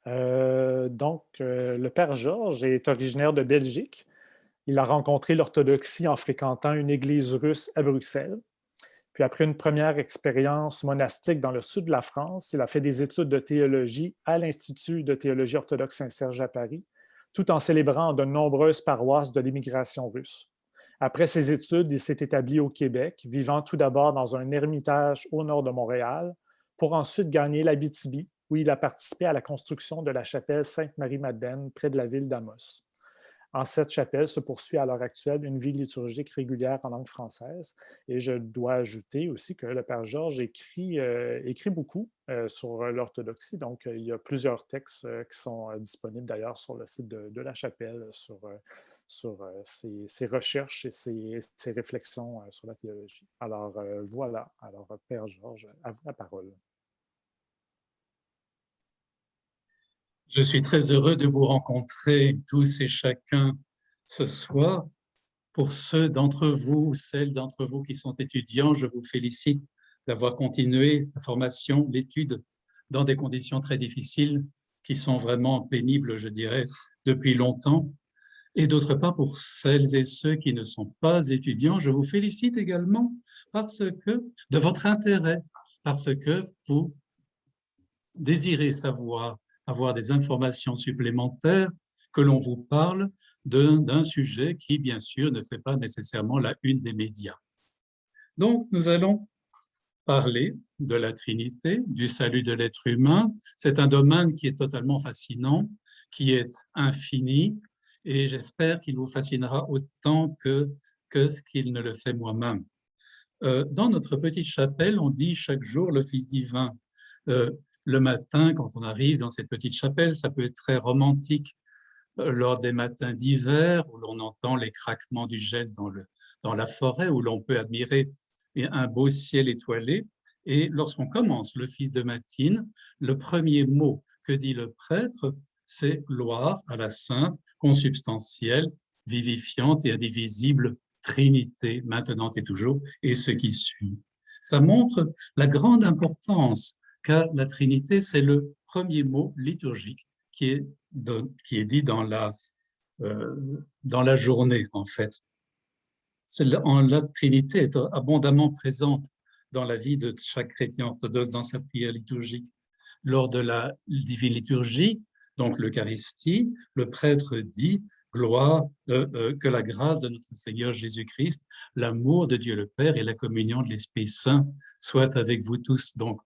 Le père Georges est originaire de Belgique. Il a rencontré l'orthodoxie en fréquentant une église russe à Bruxelles. Puis après une première expérience monastique dans le sud de la France, il a fait des études de théologie à l'Institut de théologie orthodoxe Saint-Serge à Paris, tout en célébrant de nombreuses paroisses de l'immigration russe. Après ses études, il s'est établi au Québec, vivant tout d'abord dans un ermitage au nord de Montréal, pour ensuite gagner l'Abitibi, où il a participé à la construction de la chapelle Sainte-Marie-Madeleine près de la ville d'Amos. En cette chapelle se poursuit à l'heure actuelle une vie liturgique régulière en langue française. Et je dois ajouter aussi que le Père Georges écrit beaucoup sur l'orthodoxie. Donc, il y a plusieurs textes qui sont disponibles d'ailleurs sur le site de la chapelle sur ses recherches et ses réflexions sur la théologie. Alors, voilà. Alors, Père Georges, à vous la parole. Je suis très heureux de vous rencontrer tous et chacun ce soir. Pour ceux d'entre vous, celles d'entre vous qui sont étudiants, je vous félicite d'avoir continué la formation, l'étude dans des conditions très difficiles qui sont vraiment pénibles, je dirais, depuis longtemps. Et d'autre part, pour celles et ceux qui ne sont pas étudiants, je vous félicite également parce que de votre intérêt, parce que vous désirez savoir, avoir des informations supplémentaires, que l'on vous parle d'un sujet qui, bien sûr, ne fait pas nécessairement la une des médias. Donc, nous allons parler de la Trinité, du salut de l'être humain. C'est un domaine qui est totalement fascinant, qui est infini, et j'espère qu'il vous fascinera autant que ce qu'il ne le fait moi-même. Dans notre petite chapelle, on dit chaque jour le Fils divin. Le matin, quand on arrive dans cette petite chapelle, ça peut être très romantique lors des matins d'hiver, où l'on entend les craquements du gel dans la forêt, où l'on peut admirer un beau ciel étoilé. Et lorsqu'on commence le Fils de matine, le premier mot que dit le prêtre, c'est gloire à la sainte, consubstantielle, vivifiante et indivisible Trinité, maintenant et toujours, et ce qui suit. Ça montre la grande importance qu'a la Trinité, c'est le premier mot liturgique qui est dit dans la journée, en fait. La Trinité est abondamment présente dans la vie de chaque chrétien orthodoxe, dans sa prière liturgique. Lors de la divine liturgie, donc l'Eucharistie, le prêtre dit gloire, que la grâce de notre Seigneur Jésus-Christ, l'amour de Dieu le Père et la communion de l'Esprit Saint soient avec vous tous. Donc,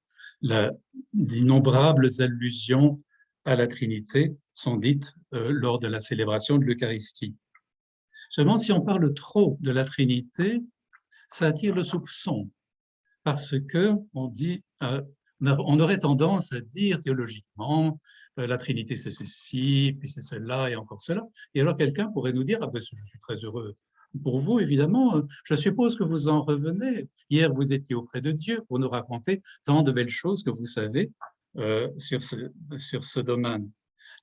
d'innombrables allusions à la Trinité sont dites lors de la célébration de l'Eucharistie. Seulement, si on parle trop de la Trinité, ça attire le soupçon, parce que on aurait tendance à dire théologiquement, la Trinité c'est ceci, puis c'est cela et encore cela. Et alors quelqu'un pourrait nous dire, ah ben, je suis très heureux pour vous, évidemment, je suppose que vous en revenez. Hier, vous étiez auprès de Dieu pour nous raconter tant de belles choses que vous savez sur ce domaine.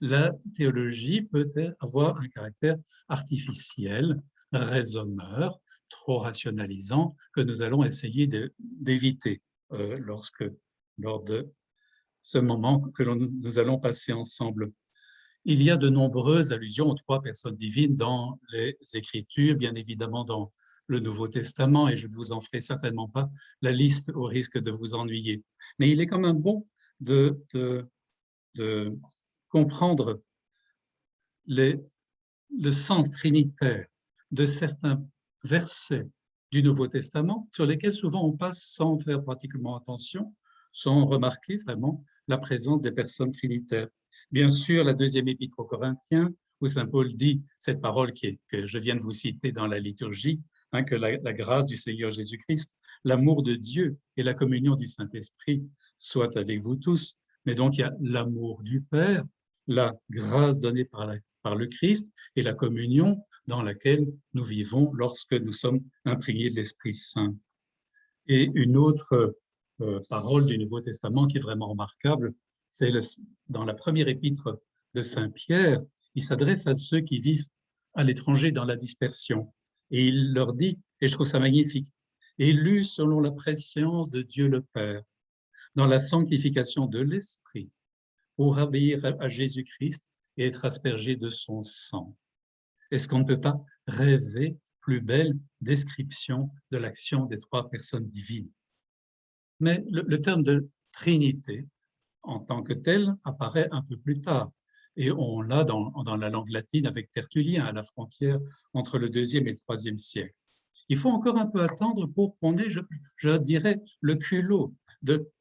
La théologie peut avoir un caractère artificiel, raisonneur, trop rationalisant, que nous allons essayer d'éviter lors de ce moment que nous allons passer ensemble. Il y a de nombreuses allusions aux trois personnes divines dans les Écritures, bien évidemment dans le Nouveau Testament, et je ne vous en ferai certainement pas la liste au risque de vous ennuyer. Mais il est quand même bon de comprendre le sens trinitaire de certains versets du Nouveau Testament sur lesquels souvent on passe sans faire pratiquement attention, sans remarquer vraiment la présence des personnes trinitaires. Bien sûr, la deuxième épître aux Corinthiens, où saint Paul dit cette parole que je viens de vous citer dans la liturgie, que la grâce du Seigneur Jésus-Christ, l'amour de Dieu et la communion du Saint-Esprit soient avec vous tous. Mais donc, il y a l'amour du Père, la grâce donnée par le Christ et la communion dans laquelle nous vivons lorsque nous sommes imprégnés de l'Esprit Saint. Et une autre parole du Nouveau Testament qui est vraiment remarquable, c'est dans la première épître de Saint Pierre, il s'adresse à ceux qui vivent à l'étranger dans la dispersion. Et il leur dit, et je trouve ça magnifique, élus selon la préscience de Dieu le Père, dans la sanctification de l'Esprit, pour obéir à Jésus-Christ et être aspergé de son sang. Est-ce qu'on ne peut pas rêver plus belle description de l'action des trois personnes divines? Mais le terme de Trinité, en tant que tel, apparaît un peu plus tard. Et on l'a dans la langue latine avec Tertullien, à la frontière entre le IIe et le IIIe siècle. Il faut encore un peu attendre pour qu'on ait, je dirais, le culot de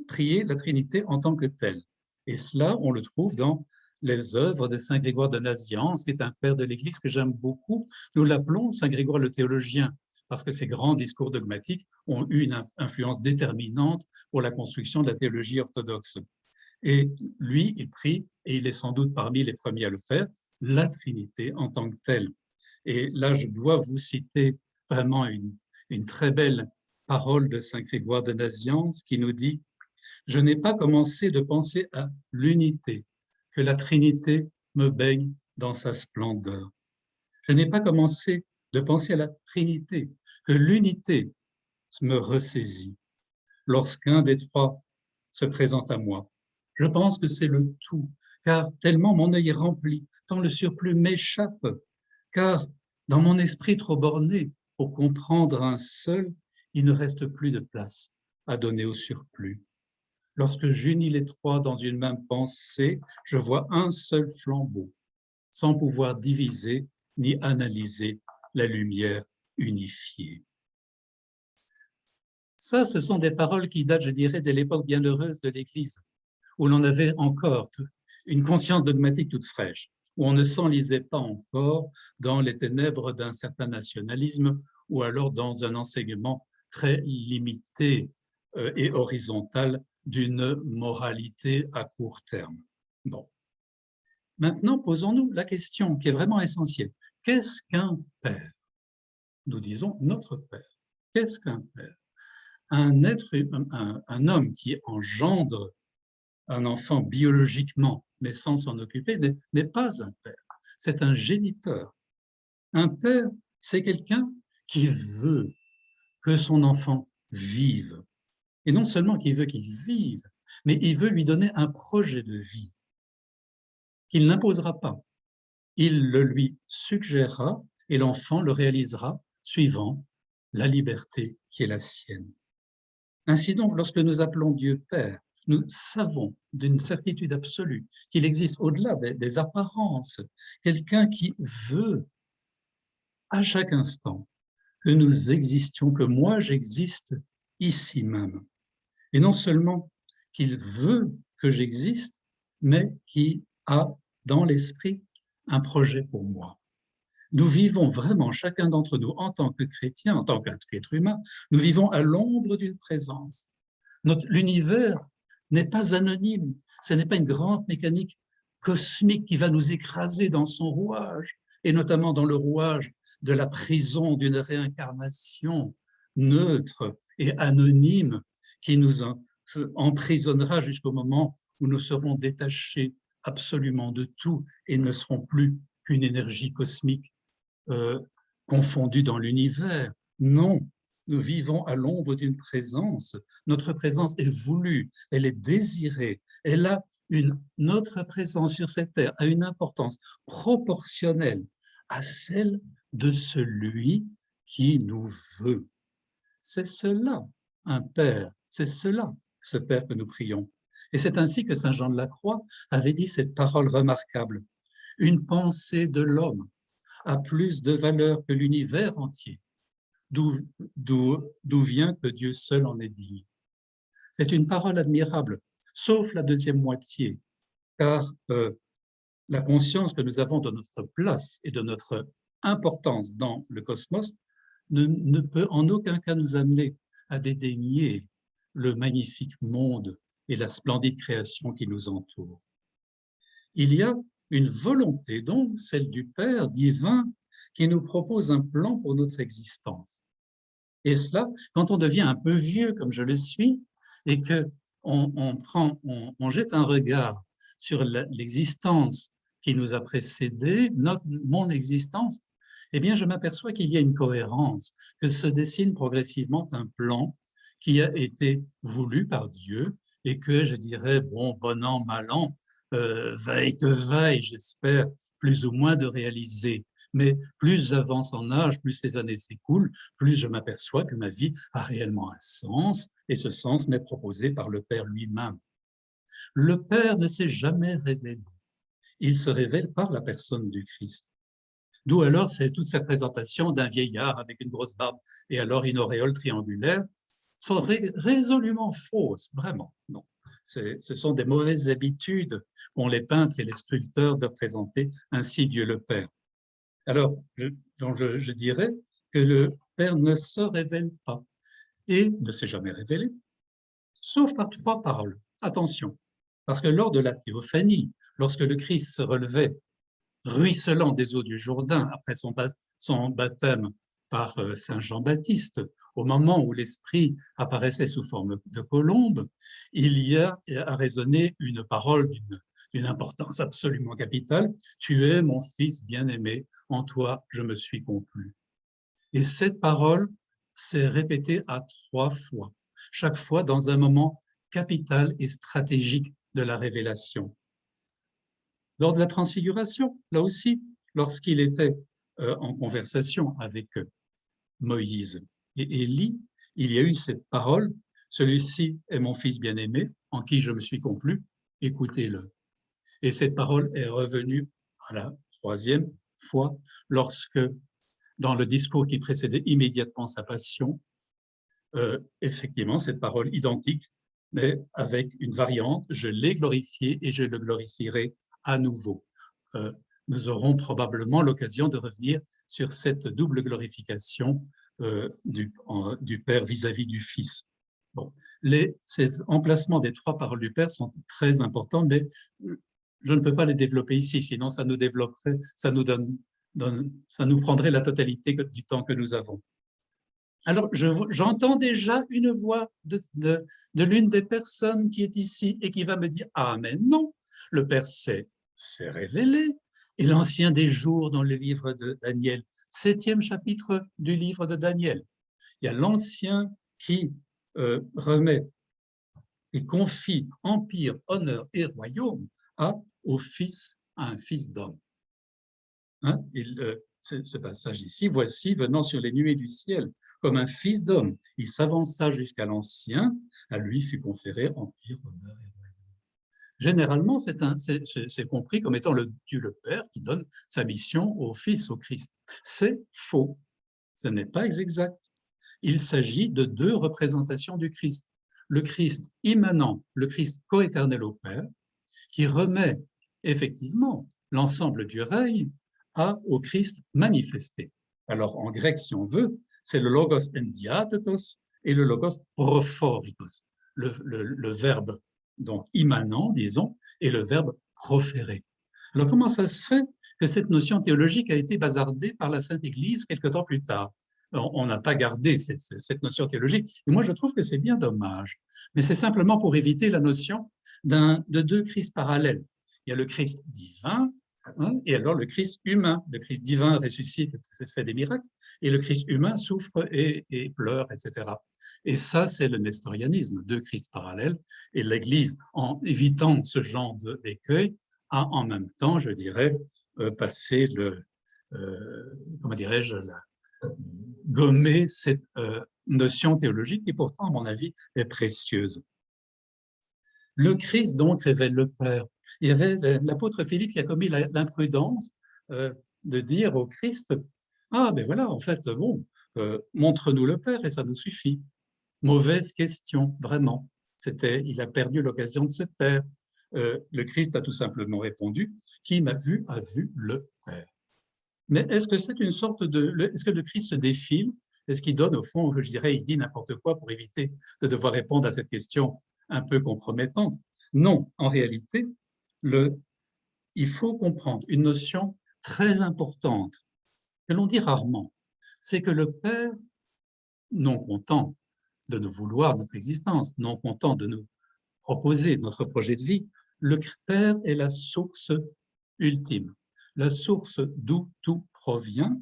prier la Trinité en tant que telle. Et cela, on le trouve dans les œuvres de Saint Grégoire de Nazianze, qui est un père de l'Église que j'aime beaucoup. Nous l'appelons Saint Grégoire le théologien, parce que ses grands discours dogmatiques ont eu une influence déterminante pour la construction de la théologie orthodoxe. Et lui, il prie, et il est sans doute parmi les premiers à le faire, la Trinité en tant que telle. Et là, je dois vous citer vraiment une très belle parole de Saint Grégoire de Nazianze qui nous dit « Je n'ai pas commencé de penser à l'unité, que la Trinité me baigne dans sa splendeur. Je n'ai pas commencé de penser à la Trinité, que l'unité me ressaisit. Lorsqu'un des trois se présente à moi, je pense que c'est le tout, car tellement mon œil est rempli, tant le surplus m'échappe, car dans mon esprit trop borné pour comprendre un seul, il ne reste plus de place à donner au surplus. Lorsque j'unis les trois dans une même pensée, je vois un seul flambeau, sans pouvoir diviser ni analyser la lumière unifiée. » Ça, ce sont des paroles qui datent, je dirais, de l'époque bienheureuse de l'Église, où l'on avait encore une conscience dogmatique toute fraîche, où on ne s'enlisait pas encore dans les ténèbres d'un certain nationalisme ou alors dans un enseignement très limité et horizontal d'une moralité à court terme. Bon. Maintenant, posons-nous la question qui est vraiment essentielle. Qu'est-ce qu'un père? Nous disons notre père. Qu'est-ce qu'un père? Un homme qui engendre un enfant biologiquement, mais sans s'en occuper, n'est pas un père. C'est un géniteur. Un père, c'est quelqu'un qui veut que son enfant vive. Et non seulement qu'il veut qu'il vive, mais il veut lui donner un projet de vie qu'il n'imposera pas. Il le lui suggérera et l'enfant le réalisera suivant la liberté qui est la sienne. Ainsi donc, lorsque nous appelons Dieu Père, nous savons d'une certitude absolue qu'il existe au-delà des apparences quelqu'un qui veut à chaque instant que nous existions, que moi j'existe ici même. Et non seulement qu'il veut que j'existe, mais qui a dans l'esprit un projet pour moi. Nous vivons vraiment, chacun d'entre nous, en tant que chrétien, en tant qu'être humain, nous vivons à l'ombre d'une présence. L'univers n'est pas anonyme, ce n'est pas une grande mécanique cosmique qui va nous écraser dans son rouage, et notamment dans le rouage de la prison d'une réincarnation neutre et anonyme qui nous emprisonnera jusqu'au moment où nous serons détachés absolument de tout et ne serons plus qu'une énergie cosmique confondue dans l'univers. Non, nous vivons à l'ombre d'une présence. Notre présence est voulue, elle est désirée. Notre présence sur cette terre a une importance proportionnelle à celle de celui qui nous veut. C'est cela, un Père, c'est cela, ce Père que nous prions. Et c'est ainsi que Saint Jean de la Croix avait dit cette parole remarquable. Une pensée de l'homme a plus de valeur que l'univers entier, d'où vient que Dieu seul en est digne. C'est une parole admirable, sauf la deuxième moitié, car la conscience que nous avons de notre place et de notre importance dans le cosmos ne peut en aucun cas nous amener à dédaigner le magnifique monde et la splendide création qui nous entoure. Il y a une volonté, donc celle du Père divin, qui nous propose un plan pour notre existence. Et cela, quand on devient un peu vieux, comme je le suis, et qu'on jette un regard sur l'existence qui nous a précédés, mon existence, eh bien, je m'aperçois qu'il y a une cohérence, que se dessine progressivement un plan qui a été voulu par Dieu et que, je dirais, bon an, mal an, vaille que vaille, j'espère, plus ou moins de réaliser. Mais plus j'avance en âge, plus les années s'écoulent, plus je m'aperçois que ma vie a réellement un sens, et ce sens m'est proposé par le Père lui-même. Le Père ne s'est jamais révélé. Il se révèle par la personne du Christ. D'où alors c'est toute cette présentation d'un vieillard avec une grosse barbe et alors une auréole triangulaire sont résolument fausses, vraiment. Non. Ce sont des mauvaises habitudes qu'ont les peintres et les sculpteurs de présenter ainsi Dieu le Père. Alors, je dirais que le Père ne se révèle pas et ne s'est jamais révélé, sauf par trois paroles. Attention, parce que lors de la théophanie, lorsque le Christ se relevait ruisselant des eaux du Jourdain après son baptême par Saint Jean-Baptiste, au moment où l'Esprit apparaissait sous forme de colombe, il y a résonné une parole d'une importance absolument capitale. Tu es mon fils bien-aimé, en toi je me suis complu. Et cette parole s'est répétée à 3 fois, chaque fois dans un moment capital et stratégique de la révélation. Lors de la transfiguration, là aussi, lorsqu'il était en conversation avec Moïse et Élie, il y a eu cette parole, celui-ci est mon fils bien-aimé, en qui je me suis complu, écoutez-le. Et cette parole est revenue à la 3e fois, lorsque, dans le discours qui précédait immédiatement sa passion, effectivement, cette parole identique, mais avec une variante, je l'ai glorifié et je le glorifierai à nouveau. Nous aurons probablement l'occasion de revenir sur cette double glorification du Père vis-à-vis du Fils. Bon, ces emplacements des 3 paroles du Père sont très importants, mais je ne peux pas les développer ici, sinon ça nous développerait, ça nous prendrait la totalité du temps que nous avons. Alors, j'entends déjà une voix de l'une des personnes qui est ici et qui va me dire « Ah, mais non, le Père s'est révélé. » Et l'Ancien des jours dans le livre de Daniel, 7e chapitre du livre de Daniel, il y a l'Ancien qui remet et confie empire, honneur et royaume à un fils d'homme. Hein, ce passage ici, voici venant sur les nuées du ciel comme un fils d'homme, il s'avança jusqu'à l'Ancien, à lui fut conféré empire, honneur et royaume. Généralement, c'est compris comme étant le Dieu le Père qui donne sa mission au Fils, au Christ. C'est faux, ce n'est pas exact. Il s'agit de 2 représentations du Christ. Le Christ immanent, le Christ coéternel au Père, qui remet effectivement l'ensemble du règne au Christ manifesté. Alors en grec, si on veut, c'est le logos endiathetos et le logos prophorikos, le verbe donc immanent, disons, et le verbe proférer. Alors comment ça se fait que cette notion théologique a été bazardée par la Sainte Église quelque temps plus tard? On n'a pas gardé cette notion théologique, et moi je trouve que c'est bien dommage, mais c'est simplement pour éviter la notion de 2 Christ parallèles. Il y a le Christ divin, hein, et alors le Christ humain. Le Christ divin ressuscite, fait des miracles, et le Christ humain souffre et pleure, etc. Et ça, c'est le nestorianisme, 2 Christ parallèles, et l'Église, en évitant ce genre d'écueil, a en même temps, je dirais, passé comment dirais-je, gommer cette notion théologique qui pourtant, à mon avis, est précieuse. Le Christ donc révèle le Père. Il y avait l'apôtre Philippe qui a commis l'imprudence de dire au Christ « Ah, ben voilà, en fait, bon, montre-nous le Père et ça nous suffit. » Mauvaise question, vraiment. Il a perdu l'occasion de se taire. Le Christ a tout simplement répondu « Qui m'a vu a vu le Père. » Mais est-ce que c'est une sorte est-ce que le Christ se défile? Est-ce qu'il donne, au fond, je dirais, il dit n'importe quoi pour éviter de devoir répondre à cette question un peu compromettante? Non, en réalité, il faut comprendre une notion très importante que l'on dit rarement, c'est que le Père, non content de nous vouloir notre existence, non content de nous proposer notre projet de vie, le Père est la source ultime, la source d'où tout provient,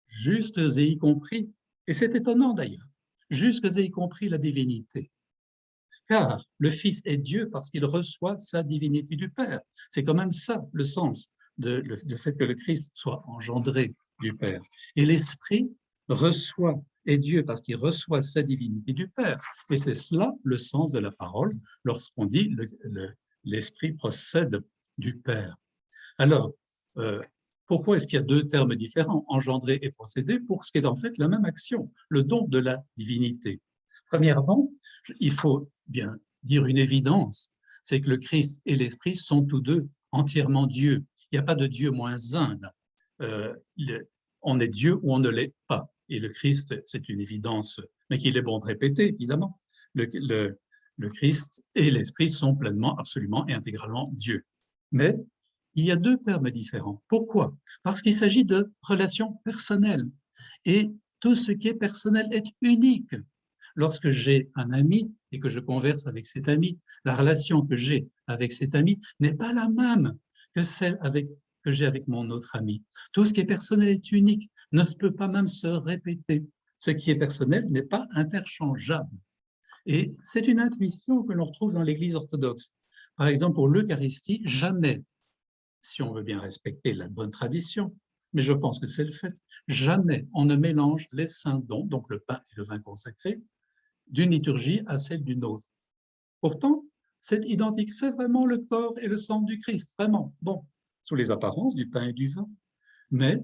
jusques et y compris, et c'est étonnant d'ailleurs, jusques et y compris la divinité. car le Fils est Dieu parce qu'il reçoit sa divinité du Père. C'est quand même ça le sens du fait que le Christ soit engendré du Père. Et l'Esprit est Dieu parce qu'il reçoit sa divinité du Père. Et c'est cela le sens de la parole lorsqu'on dit l'Esprit procède du Père. Alors, pourquoi est-ce qu'il y a deux termes différents, engendrer et procéder, pour ce qui est en fait la même action, le don de la divinité? Premièrement, il faut bien dire une évidence, c'est que le Christ et l'Esprit sont tous deux entièrement Dieu. Il n'y a pas de Dieu moins un. On est Dieu ou on ne l'est pas. Et le Christ, c'est une évidence, mais qu'il est bon de répéter, évidemment. Le Christ et l'Esprit sont pleinement, absolument et intégralement Dieu. Mais il y a deux termes différents. Pourquoi? Parce qu'il s'agit de relations personnelles. Et tout ce qui est personnel est unique. Lorsque j'ai un ami et que je converse avec cet ami, la relation que j'ai avec cet ami n'est pas la même que celle que j'ai avec mon autre ami. Tout ce qui est personnel est unique, ne peut pas même se répéter. Ce qui est personnel n'est pas interchangeable. Et c'est une intuition que l'on retrouve dans l'Église orthodoxe. Par exemple, pour l'Eucharistie, jamais, si on veut bien respecter la bonne tradition, mais je pense que c'est le fait, jamais on ne mélange les saints dons, donc le pain et le vin consacré, d'une liturgie à celle d'une autre. Pourtant, c'est identique, c'est vraiment le corps et le sang du Christ, vraiment. Bon, sous les apparences du pain et du vin. Mais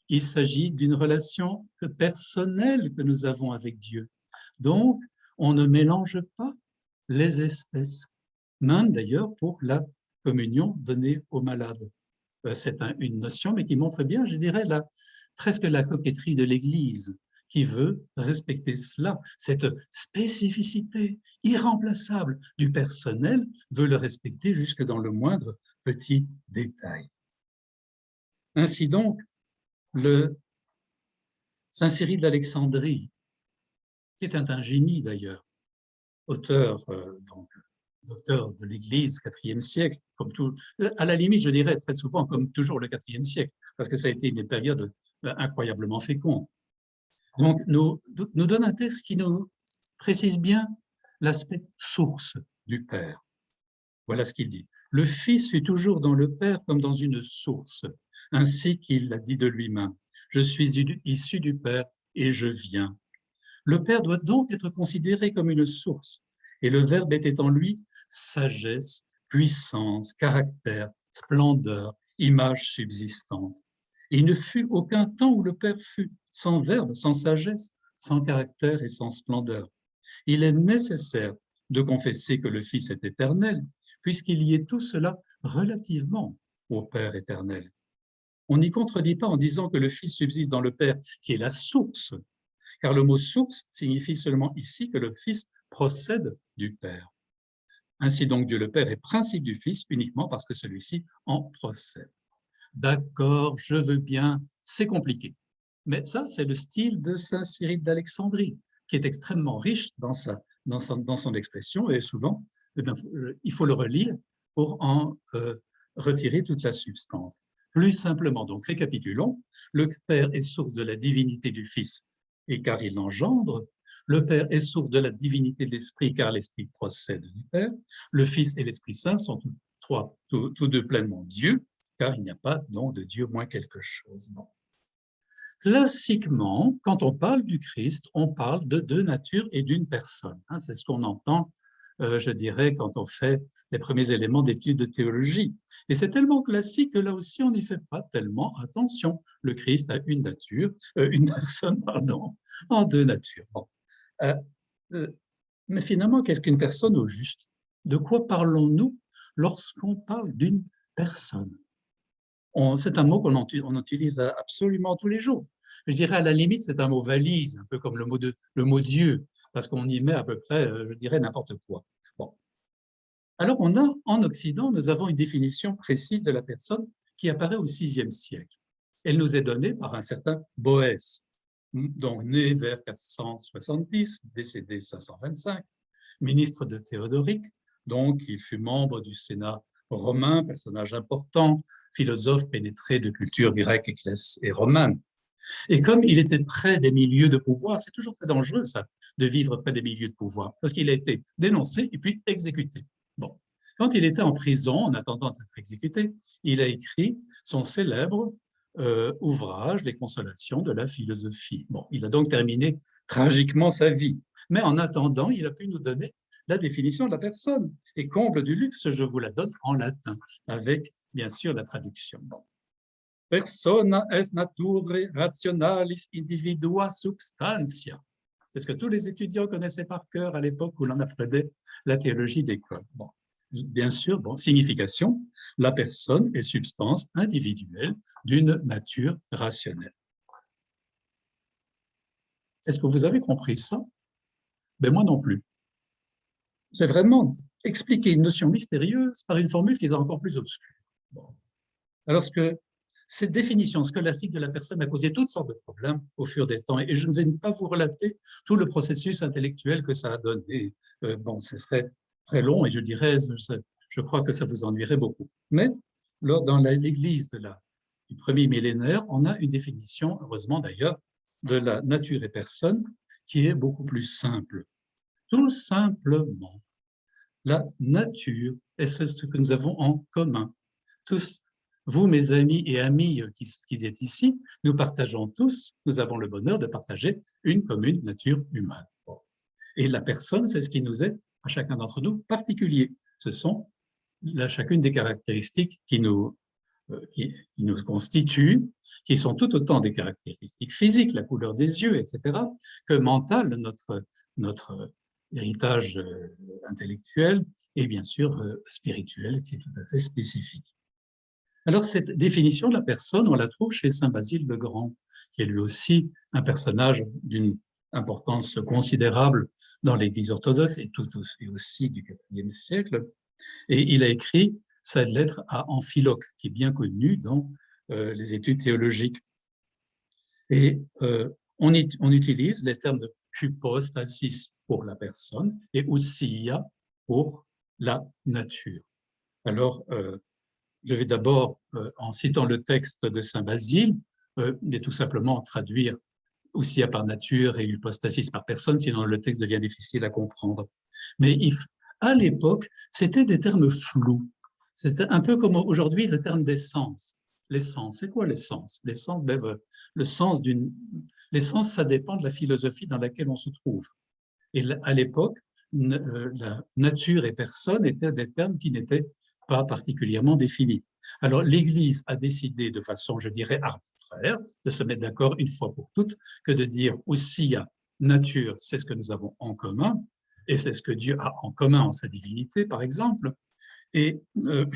il s'agit d'une relation personnelle que nous avons avec Dieu. Donc, on ne mélange pas les espèces, même d'ailleurs pour la communion donnée aux malades. C'est une notion, mais qui montre bien, je dirais, presque la coquetterie de l'Église, qui veut respecter cela. Cette spécificité irremplaçable du personnel veut le respecter jusque dans le moindre petit détail. Ainsi donc, le Saint Cyril d'Alexandrie, qui est un génie d'ailleurs, auteur docteur de l'Église, IVe siècle, comme tout, à la limite, je dirais très souvent, comme toujours le IVe siècle, parce que ça a été une période incroyablement féconde. Donc, nous donne un texte qui nous précise bien l'aspect source du Père. Voilà ce qu'il dit. Le Fils fut toujours dans le Père comme dans une source, ainsi qu'il l'a dit de lui-même. Je suis issu du Père et je viens. Le Père doit donc être considéré comme une source, et le Verbe était en lui sagesse, puissance, caractère, splendeur, image subsistante. Et il ne fut aucun temps où le Père fut sans Verbe, sans sagesse, sans caractère et sans splendeur. Il est nécessaire de confesser que le Fils est éternel, puisqu'il y est tout cela relativement au Père éternel. On n'y contredit pas en disant que le Fils subsiste dans le Père, qui est la source, car le mot source signifie seulement ici que le Fils procède du Père. Ainsi donc, Dieu le Père est principe du Fils uniquement parce que celui-ci en procède. D'accord, je veux bien, c'est compliqué. Mais ça, c'est le style de Saint Cyril d'Alexandrie, qui est extrêmement riche dans son expression, et souvent, il faut le relire pour en retirer toute la substance. Plus simplement, donc récapitulons, le Père est source de la divinité du Fils, et car il l'engendre, le Père est source de la divinité de l'Esprit, car l'Esprit procède du Père, le Fils et l'Esprit Saint sont tous deux pleinement Dieu, car il n'y a pas donc de Dieu moins quelque chose. Bon. Classiquement, quand on parle du Christ, on parle de deux natures et d'une personne. C'est ce qu'on entend, je dirais, quand on fait les premiers éléments d'études de théologie. Et c'est tellement classique que là aussi, on n'y fait pas tellement attention. Le Christ a une personne, pardon, en deux natures. Bon. Mais finalement, qu'est-ce qu'une personne au juste? De quoi parlons-nous lorsqu'on parle d'une personne? C'est un mot qu'on utilise absolument tous les jours. Je dirais à la limite, c'est un mot valise, un peu comme le mot Dieu, parce qu'on y met à peu près, je dirais, n'importe quoi. Bon. Alors, en Occident, nous avons une définition précise de la personne qui apparaît au VIe siècle. Elle nous est donnée par un certain Boès, donc né vers 470, décédé 525, ministre de Théodoric, donc il fut membre du Sénat romain, personnage important, philosophe pénétré de culture grecque et romaine. Et comme il était près des milieux de pouvoir, c'est toujours très dangereux, ça, de vivre près des milieux de pouvoir, parce qu'il a été dénoncé et puis exécuté. Bon. Quand il était en prison, en attendant d'être exécuté, il a écrit son célèbre ouvrage, Les consolations de la philosophie. Bon, il a donc terminé tragiquement sa vie. Mais en attendant, il a pu nous donner la définition de la personne. Et comble du luxe, je vous la donne en latin, avec bien sûr la traduction. Persona est nature rationalis individua substantia. C'est ce que tous les étudiants connaissaient par cœur à l'époque où l'on apprenait la théologie d'école. Bon. Bien sûr, bon, signification, la personne est substance individuelle d'une nature rationnelle. Est-ce que vous avez compris ça? Ben moi non plus. C'est vraiment expliquer une notion mystérieuse par une formule qui est encore plus obscure. Bon. Alors que cette définition scolastique de la personne a causé toutes sortes de problèmes au fur des temps, et je ne vais pas vous relater tout le processus intellectuel que ça a donné. Bon, ce serait très long, et je dirais, je crois que ça vous ennuierait beaucoup. Mais dans l'Église du premier millénaire, on a une définition, heureusement d'ailleurs, de la nature et personne qui est beaucoup plus simple. Tout simplement, la nature est ce que nous avons en commun. Tous, vous, mes amis et amis qui êtes ici, nous partageons tous, nous avons le bonheur de partager une commune nature humaine. Et la personne, c'est ce qui nous est, à chacun d'entre nous, particulier. Ce sont chacune des caractéristiques qui nous constituent, qui sont tout autant des caractéristiques physiques, la couleur des yeux, etc., que mentales, notre héritage intellectuel et bien sûr spirituel, qui est tout à fait spécifique. Alors, cette définition de la personne, on la trouve chez saint Basile le Grand, qui est lui aussi un personnage d'une importance considérable dans l'Église orthodoxe et aussi du IVe siècle. Et il a écrit sa lettre à Amphiloque, qui est bien connue dans les études théologiques. Et on utilise les termes de hypostasis pour la personne et ousia pour la nature. Alors, je vais d'abord, en citant le texte de saint Basile, tout simplement traduire ousia par nature et hypostasis par personne, sinon le texte devient difficile à comprendre. Mais à l'époque, c'était des termes flous. C'était un peu comme aujourd'hui le terme d'essence. L'essence, c'est quoi l'essence? L'essence, ça dépend de la philosophie dans laquelle on se trouve. Et à l'époque, la nature et personne étaient des termes qui n'étaient pas particulièrement définis. Alors, l'Église a décidé de façon, je dirais, arbitraire, de se mettre d'accord une fois pour toutes, que de dire aussi nature, c'est ce que nous avons en commun, et c'est ce que Dieu a en commun en sa divinité, par exemple. Et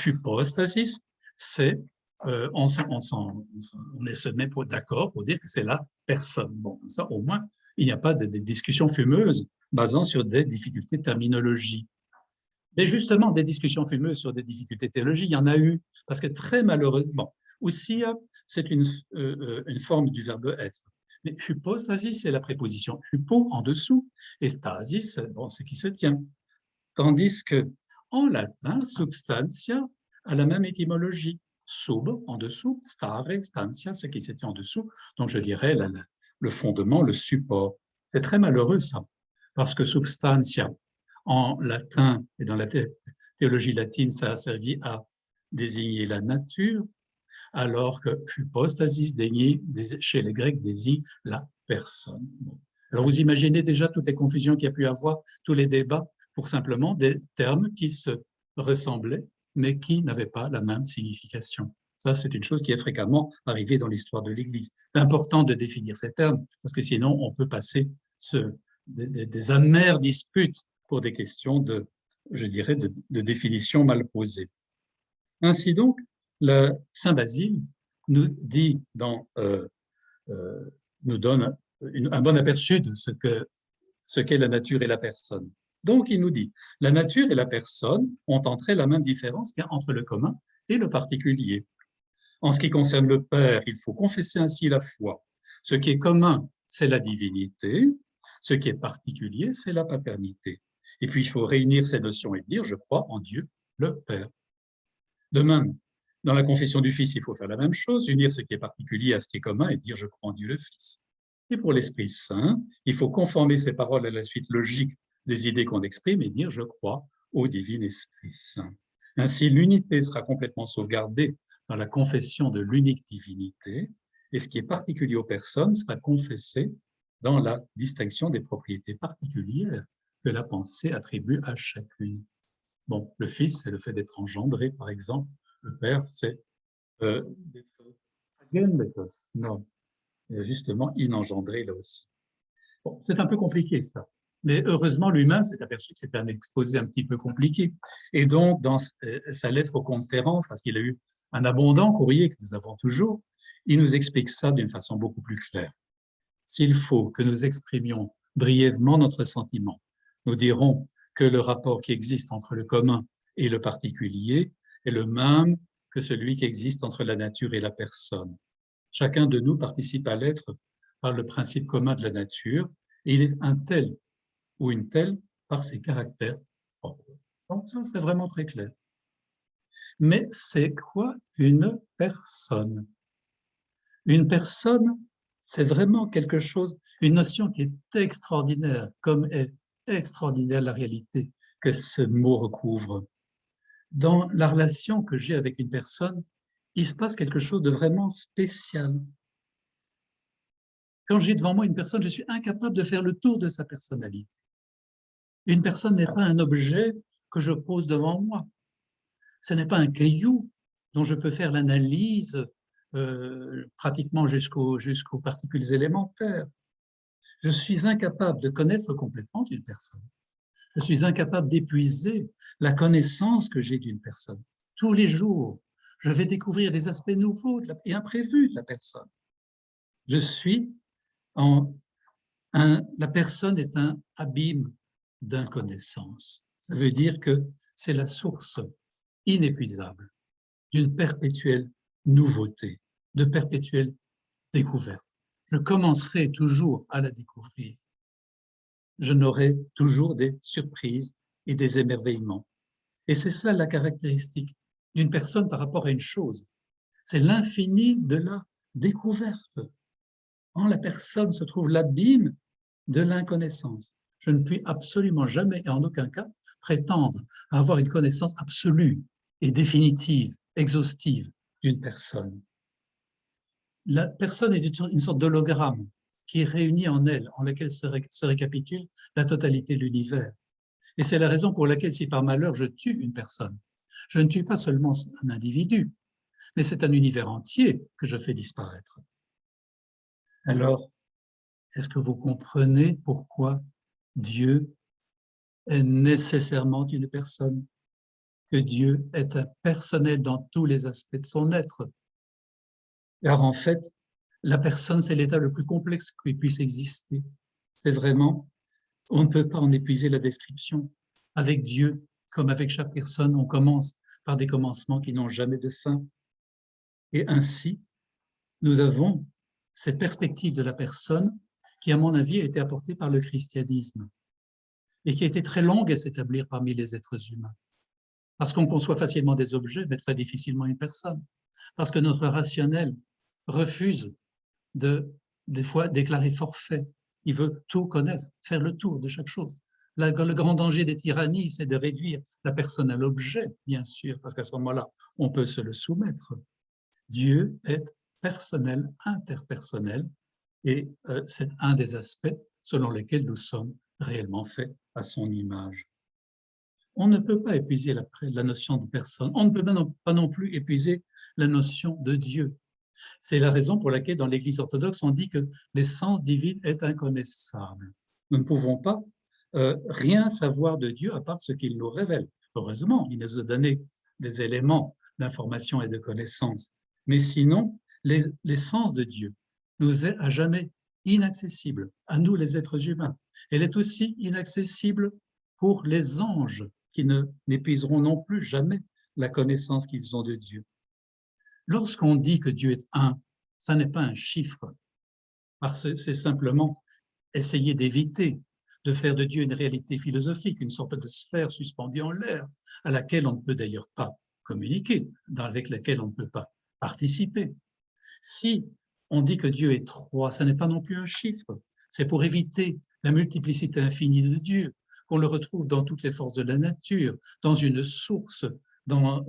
hypostasis, c'est on se met d'accord pour dire que c'est la personne. Bon, ça, au moins, il n'y a pas de discussions fumeuses basant sur des difficultés terminologiques. Mais justement, des discussions fumeuses sur des difficultés théologiques, il y en a eu, parce que très malheureusement, aussi, c'est une forme du verbe être. Mais hypostasis, c'est la préposition hypo en dessous, et stasis, bon, ce qui se tient. Tandis que en latin, substantia a la même étymologie. Sub, en dessous, stare, stantia, ce qui se tient en dessous. Donc, je dirais le fondement, le support. C'est très malheureux, ça, parce que substantia, en latin et dans la théologie latine, ça a servi à désigner la nature, alors que hypostasis, chez les Grecs, désigne la personne. Alors, vous imaginez déjà toutes les confusions qu'il y a pu avoir, tous les débats, pour simplement des termes qui se ressemblaient, mais qui n'avaient pas la même signification. Ça, c'est une chose qui est fréquemment arrivée dans l'histoire de l'Église. C'est important de définir ces termes, parce que sinon, on peut passer des amères disputes pour des questions je dirais, de définition mal posée. Ainsi donc, le Saint Basile nous dit nous donne un bon aperçu de ce qu'est la nature et la personne. Donc, il nous dit, la nature et la personne ont entre elles la même différence qu'il y a entre le commun et le particulier. En ce qui concerne le Père, il faut confesser ainsi la foi. Ce qui est commun, c'est la divinité. Ce qui est particulier, c'est la paternité. Et puis, il faut réunir ces notions et dire, je crois en Dieu, le Père. De même, Dans la confession du Fils, il faut faire la même chose, unir ce qui est particulier à ce qui est commun et dire « je crois en Dieu le Fils ». Et pour l'Esprit Saint, il faut conformer ces paroles à la suite logique des idées qu'on exprime et dire « je crois au divin Esprit Saint ». Ainsi, l'unité sera complètement sauvegardée dans la confession de l'unique divinité, et ce qui est particulier aux personnes sera confessé dans la distinction des propriétés particulières que la pensée attribue à chacune. Bon, le Fils, c'est le fait d'être engendré, par exemple. Le Père, c'est d'être non, justement inengendré là aussi. Bon, c'est un peu compliqué ça. Mais heureusement, l'humain s'est aperçu que c'était un exposé un petit peu compliqué. Et donc, dans sa lettre au comte Terence, parce qu'il a eu un abondant courrier que nous avons toujours, il nous explique ça d'une façon beaucoup plus claire. S'il faut que nous exprimions brièvement notre sentiment, nous dirons que le rapport qui existe entre le commun et le particulier est le même que celui qui existe entre la nature et la personne. Chacun de nous participe à l'être par le principe commun de la nature, et il est un tel ou une telle par ses caractères propres. Donc ça, c'est vraiment très clair. Mais c'est quoi une personne? Une personne, c'est vraiment quelque chose, une notion qui est extraordinaire, comme est extraordinaire la réalité que ce mot recouvre. Dans la relation que j'ai avec une personne, il se passe quelque chose de vraiment spécial. Quand j'ai devant moi une personne, je suis incapable de faire le tour de sa personnalité. Une personne n'est pas un objet que je pose devant moi. Ce n'est pas un caillou dont je peux faire l'analyse pratiquement jusqu'aux particules élémentaires. Je suis incapable de connaître complètement une personne. Je suis incapable d'épuiser la connaissance que j'ai d'une personne. Tous les jours, je vais découvrir des aspects nouveaux et imprévus de la personne. Je suis la personne est un abîme d'inconnaissance. Ça veut dire que c'est la source inépuisable d'une perpétuelle nouveauté, de perpétuelle découverte. Je commencerai toujours à la découvrir. Je n'aurai toujours des surprises et des émerveillements. Et c'est cela la caractéristique d'une personne par rapport à une chose. C'est l'infini de la découverte. En la personne se trouve l'abîme de l'inconnaissance. Je ne puis absolument jamais et en aucun cas prétendre à avoir une connaissance absolue et définitive, exhaustive d'une personne. La personne est une sorte d'hologramme qui est réuni en elle, en laquelle se récapitule la totalité de l'univers. Et c'est la raison pour laquelle, si par malheur je tue une personne, je ne tue pas seulement un individu, mais c'est un univers entier que je fais disparaître. Alors, est-ce que vous comprenez pourquoi Dieu est nécessairement une personne, que Dieu est impersonnel dans tous les aspects de son être? Car en fait, la personne, c'est l'état le plus complexe qui puisse exister. C'est vraiment, on ne peut pas en épuiser la description. Avec Dieu, comme avec chaque personne, on commence par des commencements qui n'ont jamais de fin. Et ainsi, nous avons cette perspective de la personne qui, à mon avis, a été apportée par le christianisme et qui a été très longue à s'établir parmi les êtres humains. Parce qu'on conçoit facilement des objets, mais très difficilement une personne. Parce que notre rationnel refuse des fois, déclarer forfait. Il veut tout connaître, faire le tour de chaque chose. Le grand danger des tyrannies, c'est de réduire la personne à l'objet, bien sûr, parce qu'à ce moment-là, on peut se le soumettre. Dieu est personnel, interpersonnel, et c'est un des aspects selon lesquels nous sommes réellement faits à son image. On ne peut pas épuiser la notion de personne, on ne peut pas non plus épuiser la notion de Dieu. C'est la raison pour laquelle dans l'Église orthodoxe, on dit que l'essence divine est inconnaissable. Nous ne pouvons pas rien savoir de Dieu à part ce qu'il nous révèle. Heureusement, il nous a donné des éléments d'information et de connaissance. Mais sinon, l'essence de Dieu nous est à jamais inaccessible, à nous les êtres humains. Elle est aussi inaccessible pour les anges qui n'épuiseront non plus jamais la connaissance qu'ils ont de Dieu. Lorsqu'on dit que Dieu est un, ça n'est pas un chiffre, parce que c'est simplement essayer d'éviter de faire de Dieu une réalité philosophique, une sorte de sphère suspendue en l'air, à laquelle on ne peut d'ailleurs pas communiquer, avec lesquels on ne peut pas participer. Si on dit que Dieu est trois, ce n'est pas non plus un chiffre. C'est pour éviter la multiplicité infinie de Dieu, qu'on le retrouve dans toutes les forces de la nature, dans une source, dans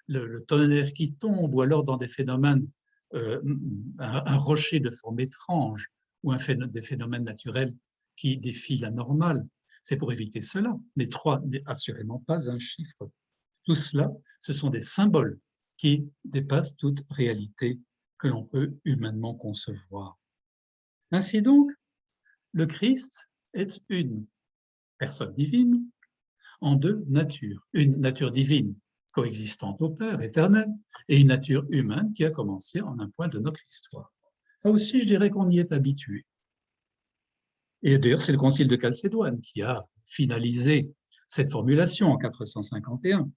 le tonnerre qui tombe, ou alors dans des phénomènes, un rocher de forme étrange, ou des phénomènes naturels qui défient la normale. C'est pour éviter cela. Les trois n'est assurément pas un chiffre. Tout cela, ce sont des symboles qui dépassent toute réalité que l'on peut humainement concevoir. Ainsi donc, le Christ est une personne divine en deux natures. Une nature divine coexistante au Père éternel et une nature humaine qui a commencé en un point de notre histoire. Ça aussi, je dirais qu'on y est habitué. Et d'ailleurs, c'est le Concile de Chalcédoine qui a finalisé cette formulation en 451.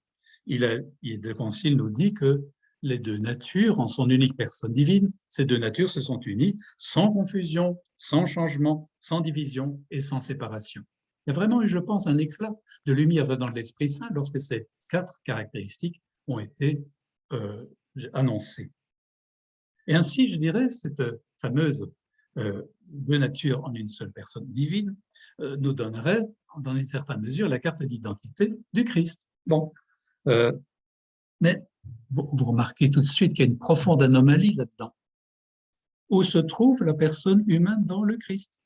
Le Concile nous dit que les deux natures, en son unique personne divine, ces deux natures se sont unies sans confusion, sans changement, sans division et sans séparation. Il y a vraiment eu, je pense, un éclat de lumière venant de l'Esprit Saint lorsque ces quatre caractéristiques ont été annoncées. Et ainsi, je dirais, cette fameuse deux natures en une seule personne divine nous donnerait, dans une certaine mesure, la carte d'identité du Christ. Bon, mais vous remarquez tout de suite qu'il y a une profonde anomalie là-dedans. Où se trouve la personne humaine dans le Christ?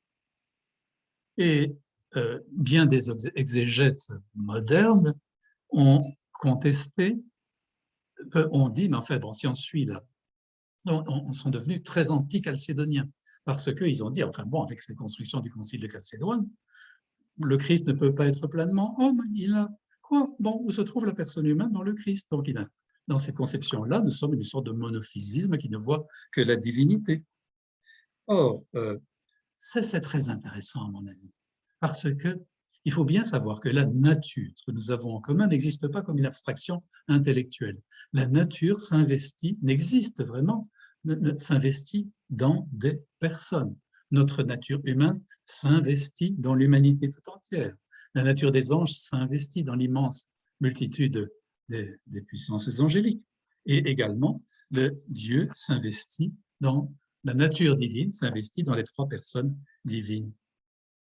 Et bien des exégètes modernes ont contesté, ont dit, mais en fait, bon, si on suit là, on sont devenus très anti-chalcédoniens, parce qu'ils ont dit, enfin bon, avec ces constructions du Concile de Chalcédoine, le Christ ne peut pas être pleinement homme, il a quoi? Bon, où se trouve la personne humaine dans le Christ? Donc, dans cette conception-là, nous sommes une sorte de monophysisme qui ne voit que la divinité. Or, c'est très intéressant à mon avis, parce que il faut bien savoir que la nature, ce que nous avons en commun, n'existe pas comme une abstraction intellectuelle. La nature s'investit, n'existe vraiment, s'investit dans des personnes. Notre nature humaine s'investit dans l'humanité tout entière. La nature des anges s'investit dans l'immense multitude des puissances angéliques. Et également, le Dieu s'investit dans la nature divine, s'investit dans les trois personnes divines.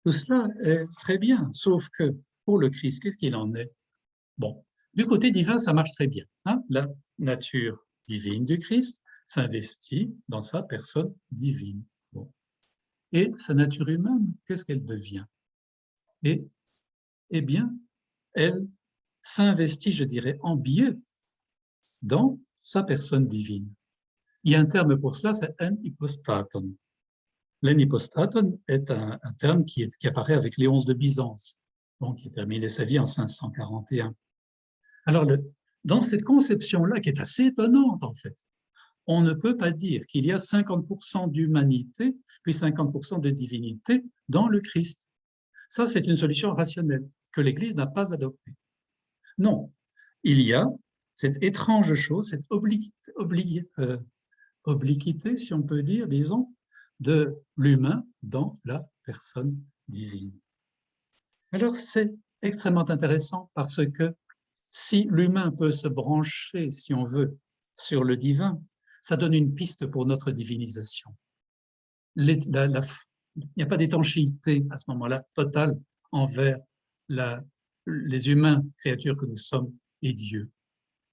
Tout cela est très bien, sauf que pour le Christ, qu'est-ce qu'il en est? Bon, du côté divin, ça marche très bien. Hein? La nature divine du Christ s'investit dans sa personne divine. Bon. Et sa nature humaine, qu'est-ce qu'elle devient? Eh bien, elle s'investit, je dirais, en biais dans sa personne divine. Il y a un terme pour ça, c'est en hypostaton. L'en-hypostaton est un terme qui apparaît avec Léonce de Byzance, donc qui a terminé sa vie en 541. Alors, dans cette conception-là, qui est assez étonnante en fait, on ne peut pas dire qu'il y a 50% d'humanité puis 50% de divinité dans le Christ. Ça, c'est une solution rationnelle que l'Église n'a pas adoptée. Non, il y a cette étrange chose, cette obliquité, si on peut dire, disons, de l'humain dans la personne divine. Alors, c'est extrêmement intéressant parce que si l'humain peut se brancher, si on veut, sur le divin, ça donne une piste pour notre divinisation. Il n'y a pas d'étanchéité à ce moment-là totale envers les humains, créatures que nous sommes, et Dieu.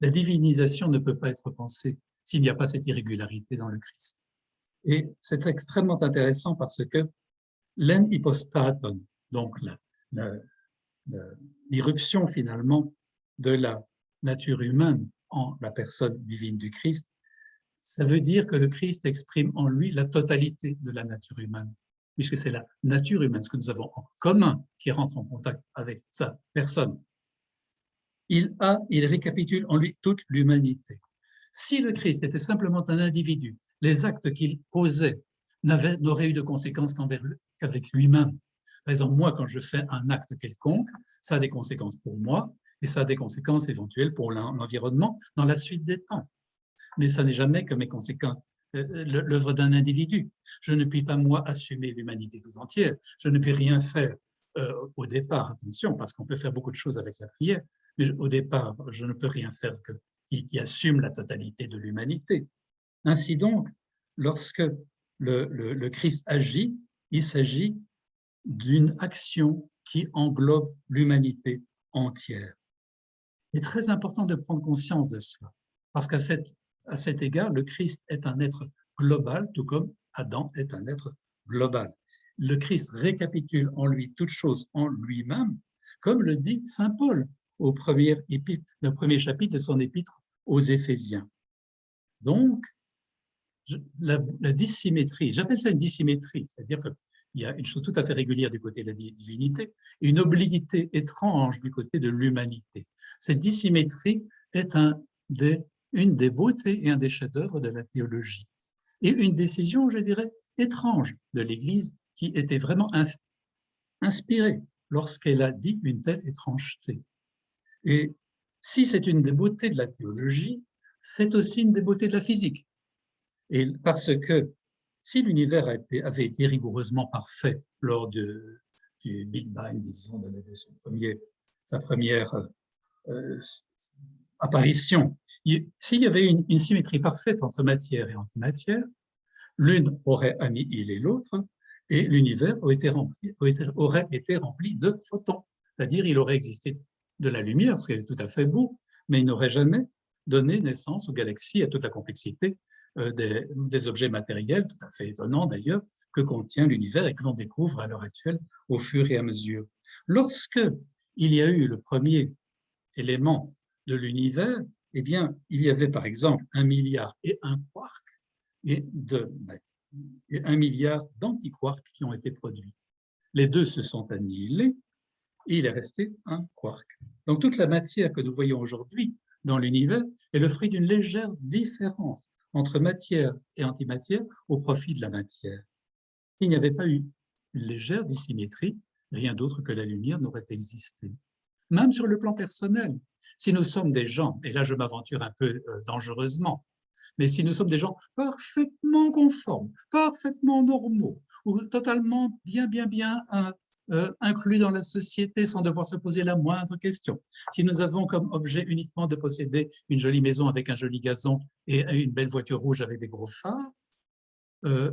La divinisation ne peut pas être pensée s'il n'y a pas cette irrégularité dans le Christ. Et c'est extrêmement intéressant parce que l'en hypostaton, donc l'irruption finalement de la nature humaine en la personne divine du Christ, ça veut dire que le Christ exprime en lui la totalité de la nature humaine, puisque c'est la nature humaine, ce que nous avons en commun, qui rentre en contact avec sa personne. Il récapitule en lui toute l'humanité. Si le Christ était simplement un individu, les actes qu'il posait n'auraient eu de conséquences qu'avec lui-même. Par exemple, moi, quand je fais un acte quelconque, ça a des conséquences pour moi et ça a des conséquences éventuelles pour l'environnement dans la suite des temps. Mais ça n'est jamais que mes conséquences, l'œuvre d'un individu. Je ne puis pas, moi, assumer l'humanité tout entière. Je ne puis rien faire au départ, attention, parce qu'on peut faire beaucoup de choses avec la prière, mais au départ, je ne peux rien faire que qui assume la totalité de l'humanité. Ainsi donc, lorsque le Christ agit, il s'agit d'une action qui englobe l'humanité entière. Il est très important de prendre conscience de cela, parce qu'à cet égard, le Christ est un être global, tout comme Adam est un être global. Le Christ récapitule en lui toute chose en lui-même, comme le dit saint Paul le premier chapitre de son épître aux Éphésiens. Donc, la dissymétrie, j'appelle ça une dissymétrie, c'est-à-dire qu'il y a une chose tout à fait régulière du côté de la divinité et une obliquité étrange du côté de l'humanité. Cette dissymétrie est une des beautés et un des chefs-d'œuvre de la théologie. Et une décision, je dirais, étrange de l'Église qui était vraiment inspirée lorsqu'elle a dit une telle étrangeté. Et si c'est une des beautés de la théologie, c'est aussi une des beautés de la physique. Et parce que si l'univers avait été rigoureusement parfait lors du Big Bang, disons, de sa première apparition, s'il y avait une symétrie parfaite entre matière et antimatière, l'une aurait annihilé l'autre et l'univers aurait été rempli de photons. C'est-à-dire il aurait existé de la lumière, ce qui est tout à fait beau, mais il n'aurait jamais donné naissance aux galaxies, à toute la complexité des objets matériels, tout à fait étonnants d'ailleurs, que contient l'univers et que l'on découvre à l'heure actuelle au fur et à mesure. Lorsque il y a eu le premier élément de l'univers, eh bien, il y avait par exemple 1 milliard et un quark et 1 milliard d'antiquarks qui ont été produits. Les deux se sont annihilés et il est resté un quark. Donc toute la matière que nous voyons aujourd'hui dans l'univers est le fruit d'une légère différence entre matière et antimatière au profit de la matière. S'il n'y avait pas eu une légère dissymétrie, rien d'autre que la lumière n'aurait existé. Même sur le plan personnel, si nous sommes des gens, et là je m'aventure un peu dangereusement, mais si nous sommes des gens parfaitement conformes, parfaitement normaux, ou totalement bien inclus dans la société sans devoir se poser la moindre question, si nous avons comme objet uniquement de posséder une jolie maison avec un joli gazon et une belle voiture rouge avec des gros phares, nous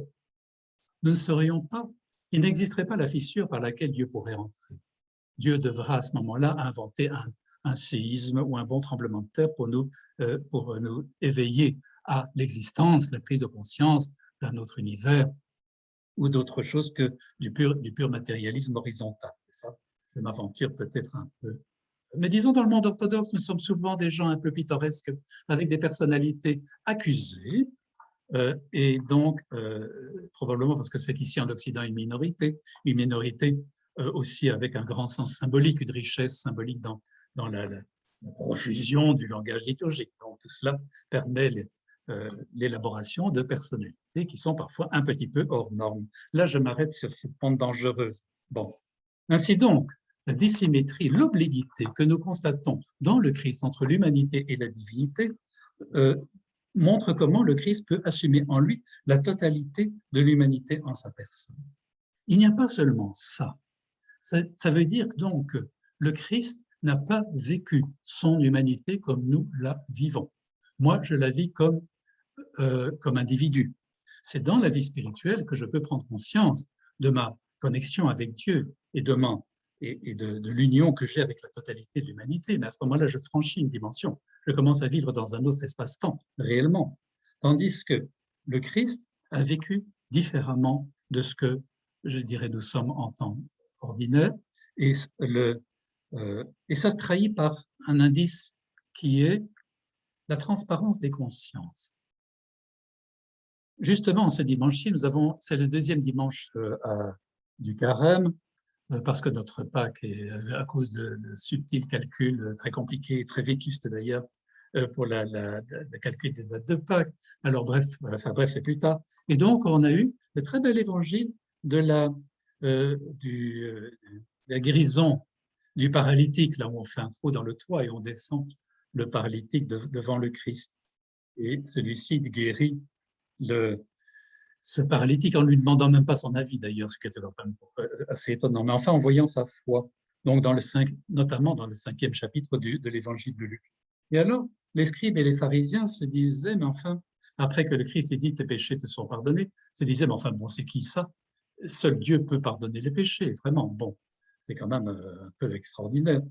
ne serions pas, il n'existerait pas la fissure par laquelle Dieu pourrait entrer. Dieu devra à ce moment-là inventer un séisme ou un bon tremblement de terre pour nous éveiller à l'existence, la prise de conscience d'un autre univers ou d'autre chose que du pur matérialisme horizontal. Et ça, je m'aventure peut-être un peu. Mais disons, dans le monde orthodoxe, nous sommes souvent des gens un peu pittoresques, avec des personnalités accusées, et donc, probablement parce que c'est ici en Occident une minorité aussi avec un grand sens symbolique, une richesse symbolique dans la profusion du langage liturgique. Donc, tout cela permet l'élaboration de personnalités qui sont parfois un petit peu hors normes. Là, je m'arrête sur cette pente dangereuse. Bon. Ainsi donc, la dissymétrie, l'obliquité que nous constatons dans le Christ entre l'humanité et la divinité montre comment le Christ peut assumer en lui la totalité de l'humanité en sa personne. Il n'y a pas seulement ça. Ça veut dire donc que le Christ n'a pas vécu son humanité comme nous la vivons. Moi, je la vis comme individu. C'est dans la vie spirituelle que je peux prendre conscience de ma connexion avec Dieu et de l'union que j'ai avec la totalité de l'humanité. Mais à ce moment-là, je franchis une dimension. Je commence à vivre dans un autre espace-temps, réellement. Tandis que le Christ a vécu différemment de ce que, je dirais, nous sommes en temps ordinaire. Et ça se trahit par un indice qui est la transparence des consciences. Justement, ce dimanche-ci, c'est le deuxième dimanche du carême, parce que notre Pâques est, à cause de subtils calculs très compliqués, très vétustes d'ailleurs, pour le calcul des dates de Pâques. Alors bref, c'est plus tard. Et donc, on a eu le très bel évangile de la guérison du paralytique, là où on fait un trou dans le toit et on descend le paralytique devant le Christ. Et celui-ci guérit ce paralytique en ne lui demandant même pas son avis d'ailleurs, ce qui était assez étonnant, mais enfin en voyant sa foi, donc notamment dans le 5e chapitre de l'évangile de Luc. Et alors, les scribes et les pharisiens se disaient, mais enfin, après que le Christ ait dit tes péchés te sont pardonnés, se disaient, mais enfin, bon, c'est qui ça? Seul Dieu peut pardonner les péchés, vraiment. Bon, c'est quand même un peu extraordinaire.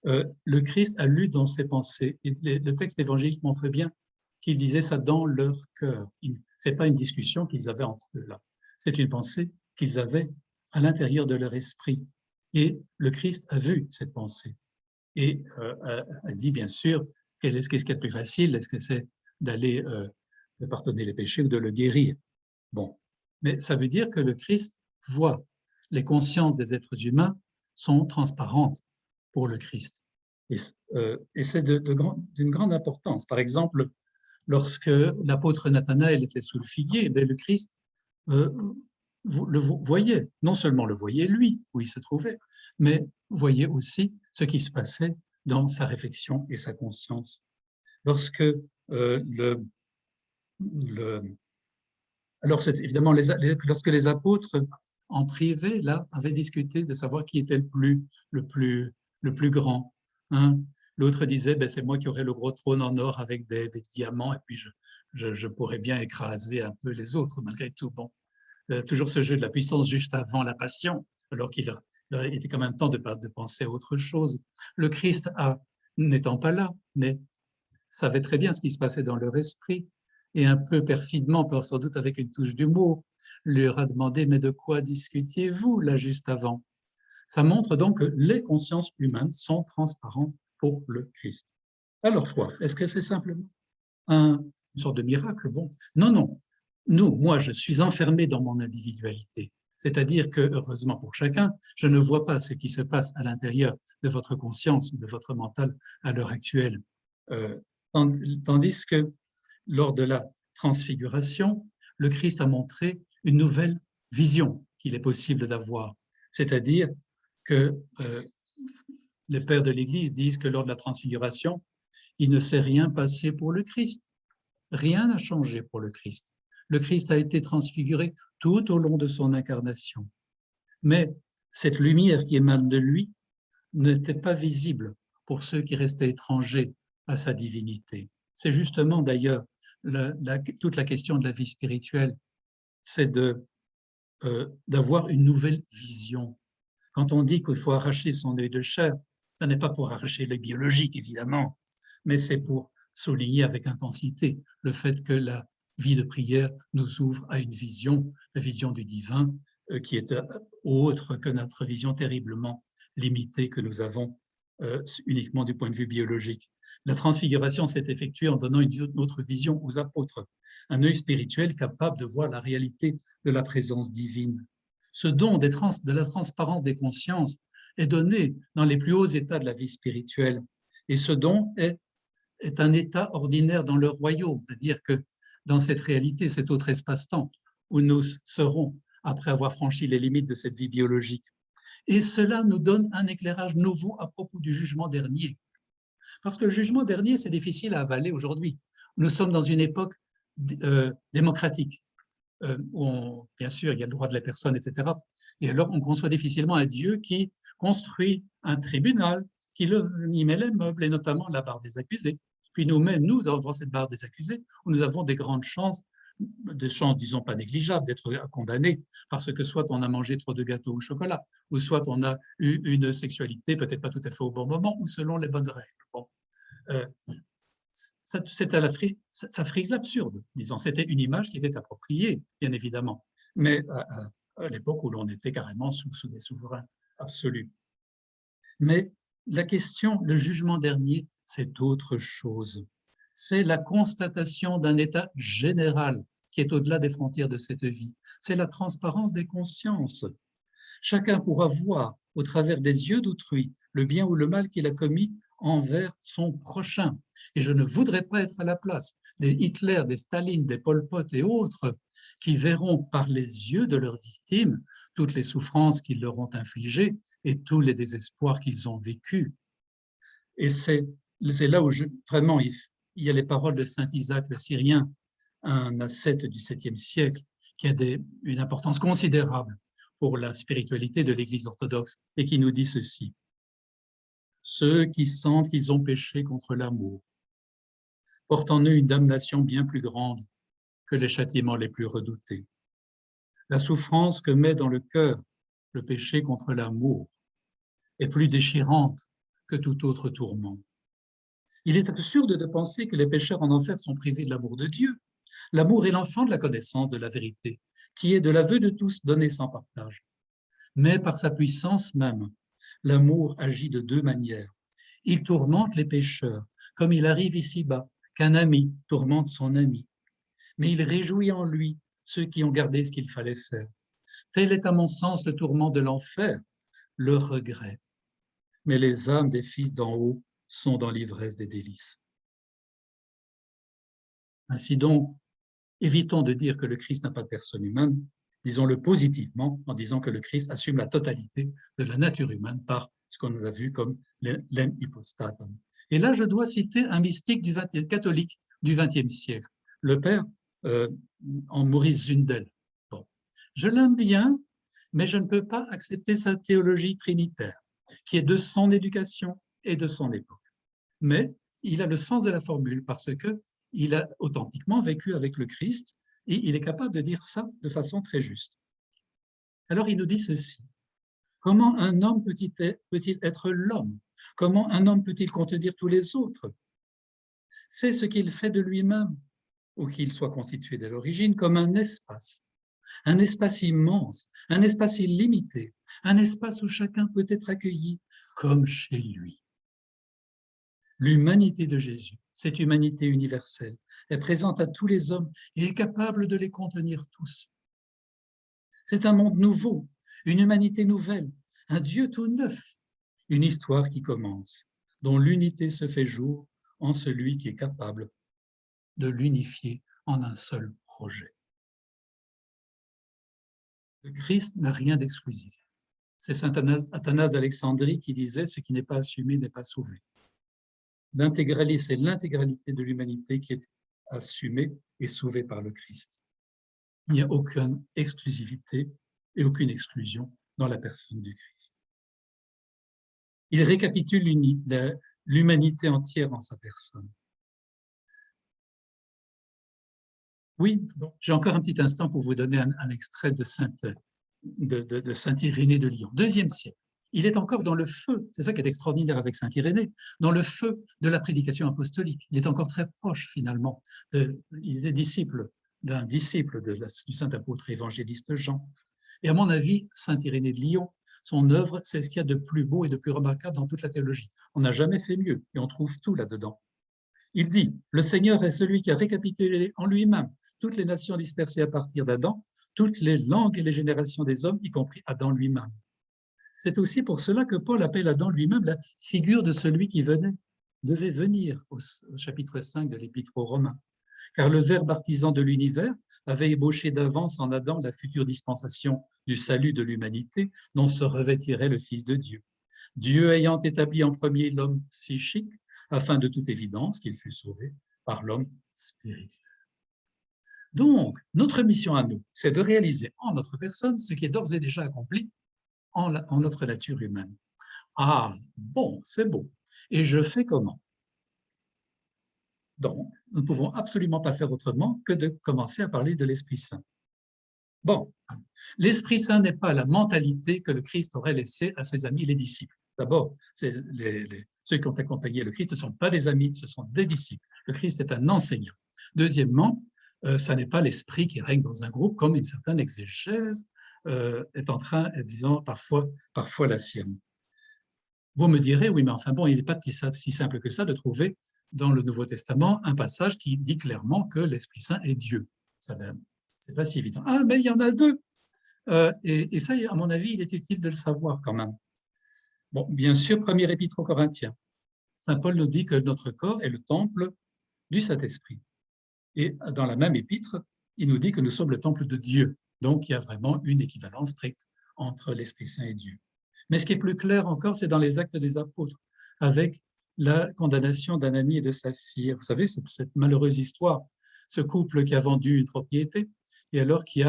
Le Christ a lu dans ses pensées, et le texte évangélique montre bien qu'ils disaient ça dans leur cœur. Ce n'est pas une discussion qu'ils avaient entre eux là, c'est une pensée qu'ils avaient à l'intérieur de leur esprit. Et le Christ a vu cette pensée et a dit bien sûr, qu'est-ce qui est le plus facile? Est-ce que c'est d'aller de pardonner les péchés ou de le guérir? Bon, mais ça veut dire que le Christ voit. Les consciences des êtres humains sont transparentes pour le Christ. Et c'est d'une grande importance. Par exemple, lorsque l'apôtre Nathanaël était sous le figuier, le Christ le voyait. Non seulement le voyait lui, où il se trouvait, mais voyait aussi ce qui se passait dans sa réflexion et sa conscience. Lorsque alors, c'est évidemment, lorsque les apôtres, en privé, là, avaient discuté de savoir qui était le plus grand. Hein. L'autre disait, ben, c'est moi qui aurai le gros trône en or avec des diamants, et puis je pourrais bien écraser un peu les autres, malgré tout. Bon, toujours ce jeu de la puissance juste avant la passion, alors qu'il était quand même temps de penser à autre chose. Le Christ, n'étant pas là, mais savait très bien ce qui se passait dans leur esprit, et un peu perfidement, sans doute avec une touche d'humour, leur a demandé « Mais de quoi discutiez-vous là juste avant ?» Ça montre donc que les consciences humaines sont transparentes pour le Christ. Alors quoi? Est-ce que c'est simplement une sorte de miracle? Bon, non, non. Moi, je suis enfermé dans mon individualité. C'est-à-dire que, heureusement pour chacun, je ne vois pas ce qui se passe à l'intérieur de votre conscience ou de votre mental à l'heure actuelle. Tandis que lors de la transfiguration, le Christ a montré une nouvelle vision qu'il est possible d'avoir. C'est-à-dire que les pères de l'Église disent que lors de la transfiguration, il ne s'est rien passé pour le Christ. Rien n'a changé pour le Christ. Le Christ a été transfiguré tout au long de son incarnation. Mais cette lumière qui émane de lui n'était pas visible pour ceux qui restaient étrangers à sa divinité. C'est justement d'ailleurs toute la question de la vie spirituelle, c'est d'avoir une nouvelle vision. Quand on dit qu'il faut arracher son œil de chair, ce n'est pas pour arracher l'œil biologique, évidemment, mais c'est pour souligner avec intensité le fait que la vie de prière nous ouvre à une vision, la vision du divin, qui est autre que notre vision terriblement limitée que nous avons uniquement du point de vue biologique. La transfiguration s'est effectuée en donnant une autre vision aux apôtres, un œil spirituel capable de voir la réalité de la présence divine. Ce don de la transparence des consciences est donné dans les plus hauts états de la vie spirituelle. Et ce don est un état ordinaire dans le royaume, c'est-à-dire que dans cette réalité, cet autre espace-temps où nous serons après avoir franchi les limites de cette vie biologique. Et cela nous donne un éclairage nouveau à propos du jugement dernier. Parce que le jugement dernier, c'est difficile à avaler aujourd'hui. Nous sommes dans une époque démocratique, où bien sûr, il y a le droit de la personne, etc. Et alors, on conçoit difficilement un Dieu qui construit un tribunal, qui y met les meubles, et notamment la barre des accusés, puis nous met, nous, devant cette barre des accusés, où nous avons des grandes chances, disons pas négligeables, d'être condamnés, parce que soit on a mangé trop de gâteaux au chocolat, ou soit on a eu une sexualité peut-être pas tout à fait au bon moment, ou selon les bonnes règles. Bon. Ça frise l'absurde, disons. C'était une image qui était appropriée, bien évidemment, mais à l'époque où l'on était carrément sous des souverains absolus. Mais la question, le jugement dernier, c'est autre chose. C'est la constatation d'un état général qui est au-delà des frontières de cette vie. C'est la transparence des consciences. Chacun pourra voir, au travers des yeux d'autrui, le bien ou le mal qu'il a commis envers son prochain. Et je ne voudrais pas être à la place des Hitler, des Staline, des Pol Pot et autres qui verront par les yeux de leurs victimes toutes les souffrances qu'ils leur ont infligées et tous les désespoirs qu'ils ont vécus. Et c'est là où vraiment il y a les paroles de saint Isaac le Syrien, un ascète du 7e siècle, qui a une importance considérable pour la spiritualité de l'Église orthodoxe et qui nous dit ceci. Ceux qui sentent qu'ils ont péché contre l'amour portent en eux une damnation bien plus grande que les châtiments les plus redoutés. La souffrance que met dans le cœur le péché contre l'amour est plus déchirante que tout autre tourment. Il est absurde de penser que les pécheurs en enfer sont privés de l'amour de Dieu. L'amour est l'enfant de la connaissance de la vérité, qui est de l'aveu de tous donné sans partage. Mais par sa puissance même, l'amour agit de deux manières. Il tourmente les pécheurs, comme il arrive ici-bas, qu'un ami tourmente son ami. Mais il réjouit en lui ceux qui ont gardé ce qu'il fallait faire. Tel est à mon sens le tourment de l'enfer, le regret. Mais les âmes des fils d'en haut sont dans l'ivresse des délices. Ainsi donc, évitons de dire que le Christ n'a pas de personne humaine, disons-le positivement en disant que le Christ assume la totalité de la nature humaine par ce qu'on a vu comme l'em hypostatum. Et là, je dois citer un mystique catholique du XXe siècle, le père en Maurice Zundel. Bon. Je l'aime bien, mais je ne peux pas accepter sa théologie trinitaire, qui est de son éducation et de son époque. Mais il a le sens de la formule parce qu'il a authentiquement vécu avec le Christ et il est capable de dire ça de façon très juste. Alors il nous dit ceci. Comment un homme peut-il être l'homme? Comment un homme peut-il contenir tous les autres? C'est ce qu'il fait de lui-même, ou qu'il soit constitué dès l'origine, comme un espace immense, un espace illimité, un espace où chacun peut être accueilli comme chez lui. L'humanité de Jésus, cette humanité universelle, est présente à tous les hommes et est capable de les contenir tous. C'est un monde nouveau, une humanité nouvelle, un Dieu tout neuf, une histoire qui commence, dont l'unité se fait jour en celui qui est capable de l'unifier en un seul projet. Le Christ n'a rien d'exclusif. C'est saint Athanase d'Alexandrie qui disait « Ce qui n'est pas assumé n'est pas sauvé ». C'est l'intégralité de l'humanité qui est assumée et sauvée par le Christ. Il n'y a aucune exclusivité et aucune exclusion dans la personne du Christ. Il récapitule l'humanité entière en sa personne. Oui, j'ai encore un petit instant pour vous donner un extrait de saint Irénée de Lyon, IIe siècle. Il est encore dans le feu, c'est ça qui est extraordinaire avec saint Irénée, dans le feu de la prédication apostolique. Il est encore très proche finalement. Il est disciple d'un disciple du saint apôtre évangéliste Jean. Et à mon avis, saint Irénée de Lyon, son œuvre, c'est ce qu'il y a de plus beau et de plus remarquable dans toute la théologie. On n'a jamais fait mieux et on trouve tout là-dedans. Il dit, le Seigneur est celui qui a récapitulé en lui-même toutes les nations dispersées à partir d'Adam, toutes les langues et les générations des hommes, y compris Adam lui-même. C'est aussi pour cela que Paul appelle Adam lui-même la figure de celui qui devait venir au chapitre 5 de l'Épître aux Romains. Car le Verbe artisan de l'univers avait ébauché d'avance en Adam la future dispensation du salut de l'humanité dont se revêtirait le Fils de Dieu. Dieu ayant établi en premier l'homme psychique, afin de toute évidence qu'il fût sauvé par l'homme spirituel. Donc, notre mission à nous, c'est de réaliser en notre personne ce qui est d'ores et déjà accompli en notre nature humaine. Ah, bon, c'est beau. Et je fais comment? Donc, nous ne pouvons absolument pas faire autrement que de commencer à parler de l'Esprit Saint. Bon, l'Esprit Saint n'est pas la mentalité que le Christ aurait laissée à ses amis les disciples. D'abord, ceux qui ont accompagné le Christ ne sont pas des amis, ce sont des disciples. Le Christ est un enseignant. Deuxièmement, ça n'est pas l'esprit qui règne dans un groupe comme une certaine exégèse est en train, disons, parfois l'affirme. Vous me direz, oui, mais enfin bon, il n'est pas si simple que ça de trouver dans le Nouveau Testament un passage qui dit clairement que l'Esprit Saint est Dieu. C'est pas si évident. Ah, mais il y en a deux. Et ça, à mon avis, il est utile de le savoir quand même. Bon, bien sûr, premier épître aux Corinthiens. Saint Paul nous dit que notre corps est le temple du Saint-Esprit. Et dans la même épître, il nous dit que nous sommes le temple de Dieu. Donc, il y a vraiment une équivalence stricte entre l'Esprit Saint et Dieu. Mais ce qui est plus clair encore, c'est dans les Actes des Apôtres, avec la condamnation d'Ananie et de Saphir. Vous savez, cette malheureuse histoire, ce couple qui a vendu une propriété et alors qui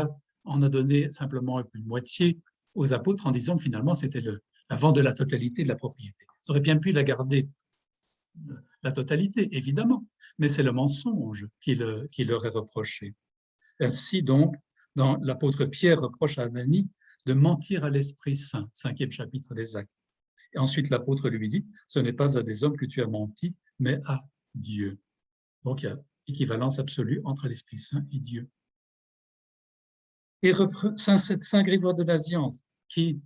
en a donné simplement une moitié aux apôtres en disant que finalement, c'était la vente de la totalité de la propriété. Ils auraient bien pu la garder la totalité, évidemment, mais c'est le mensonge qui leur est reproché. Ainsi donc, l'apôtre Pierre reproche à Ananie de mentir à l'Esprit Saint, 5e chapitre des Actes. Et ensuite, l'apôtre lui dit, ce n'est pas à des hommes que tu as menti, mais à Dieu. Donc, il y a équivalence absolue entre l'Esprit Saint et Dieu. Et Saint Grégoire de Nazianze, qui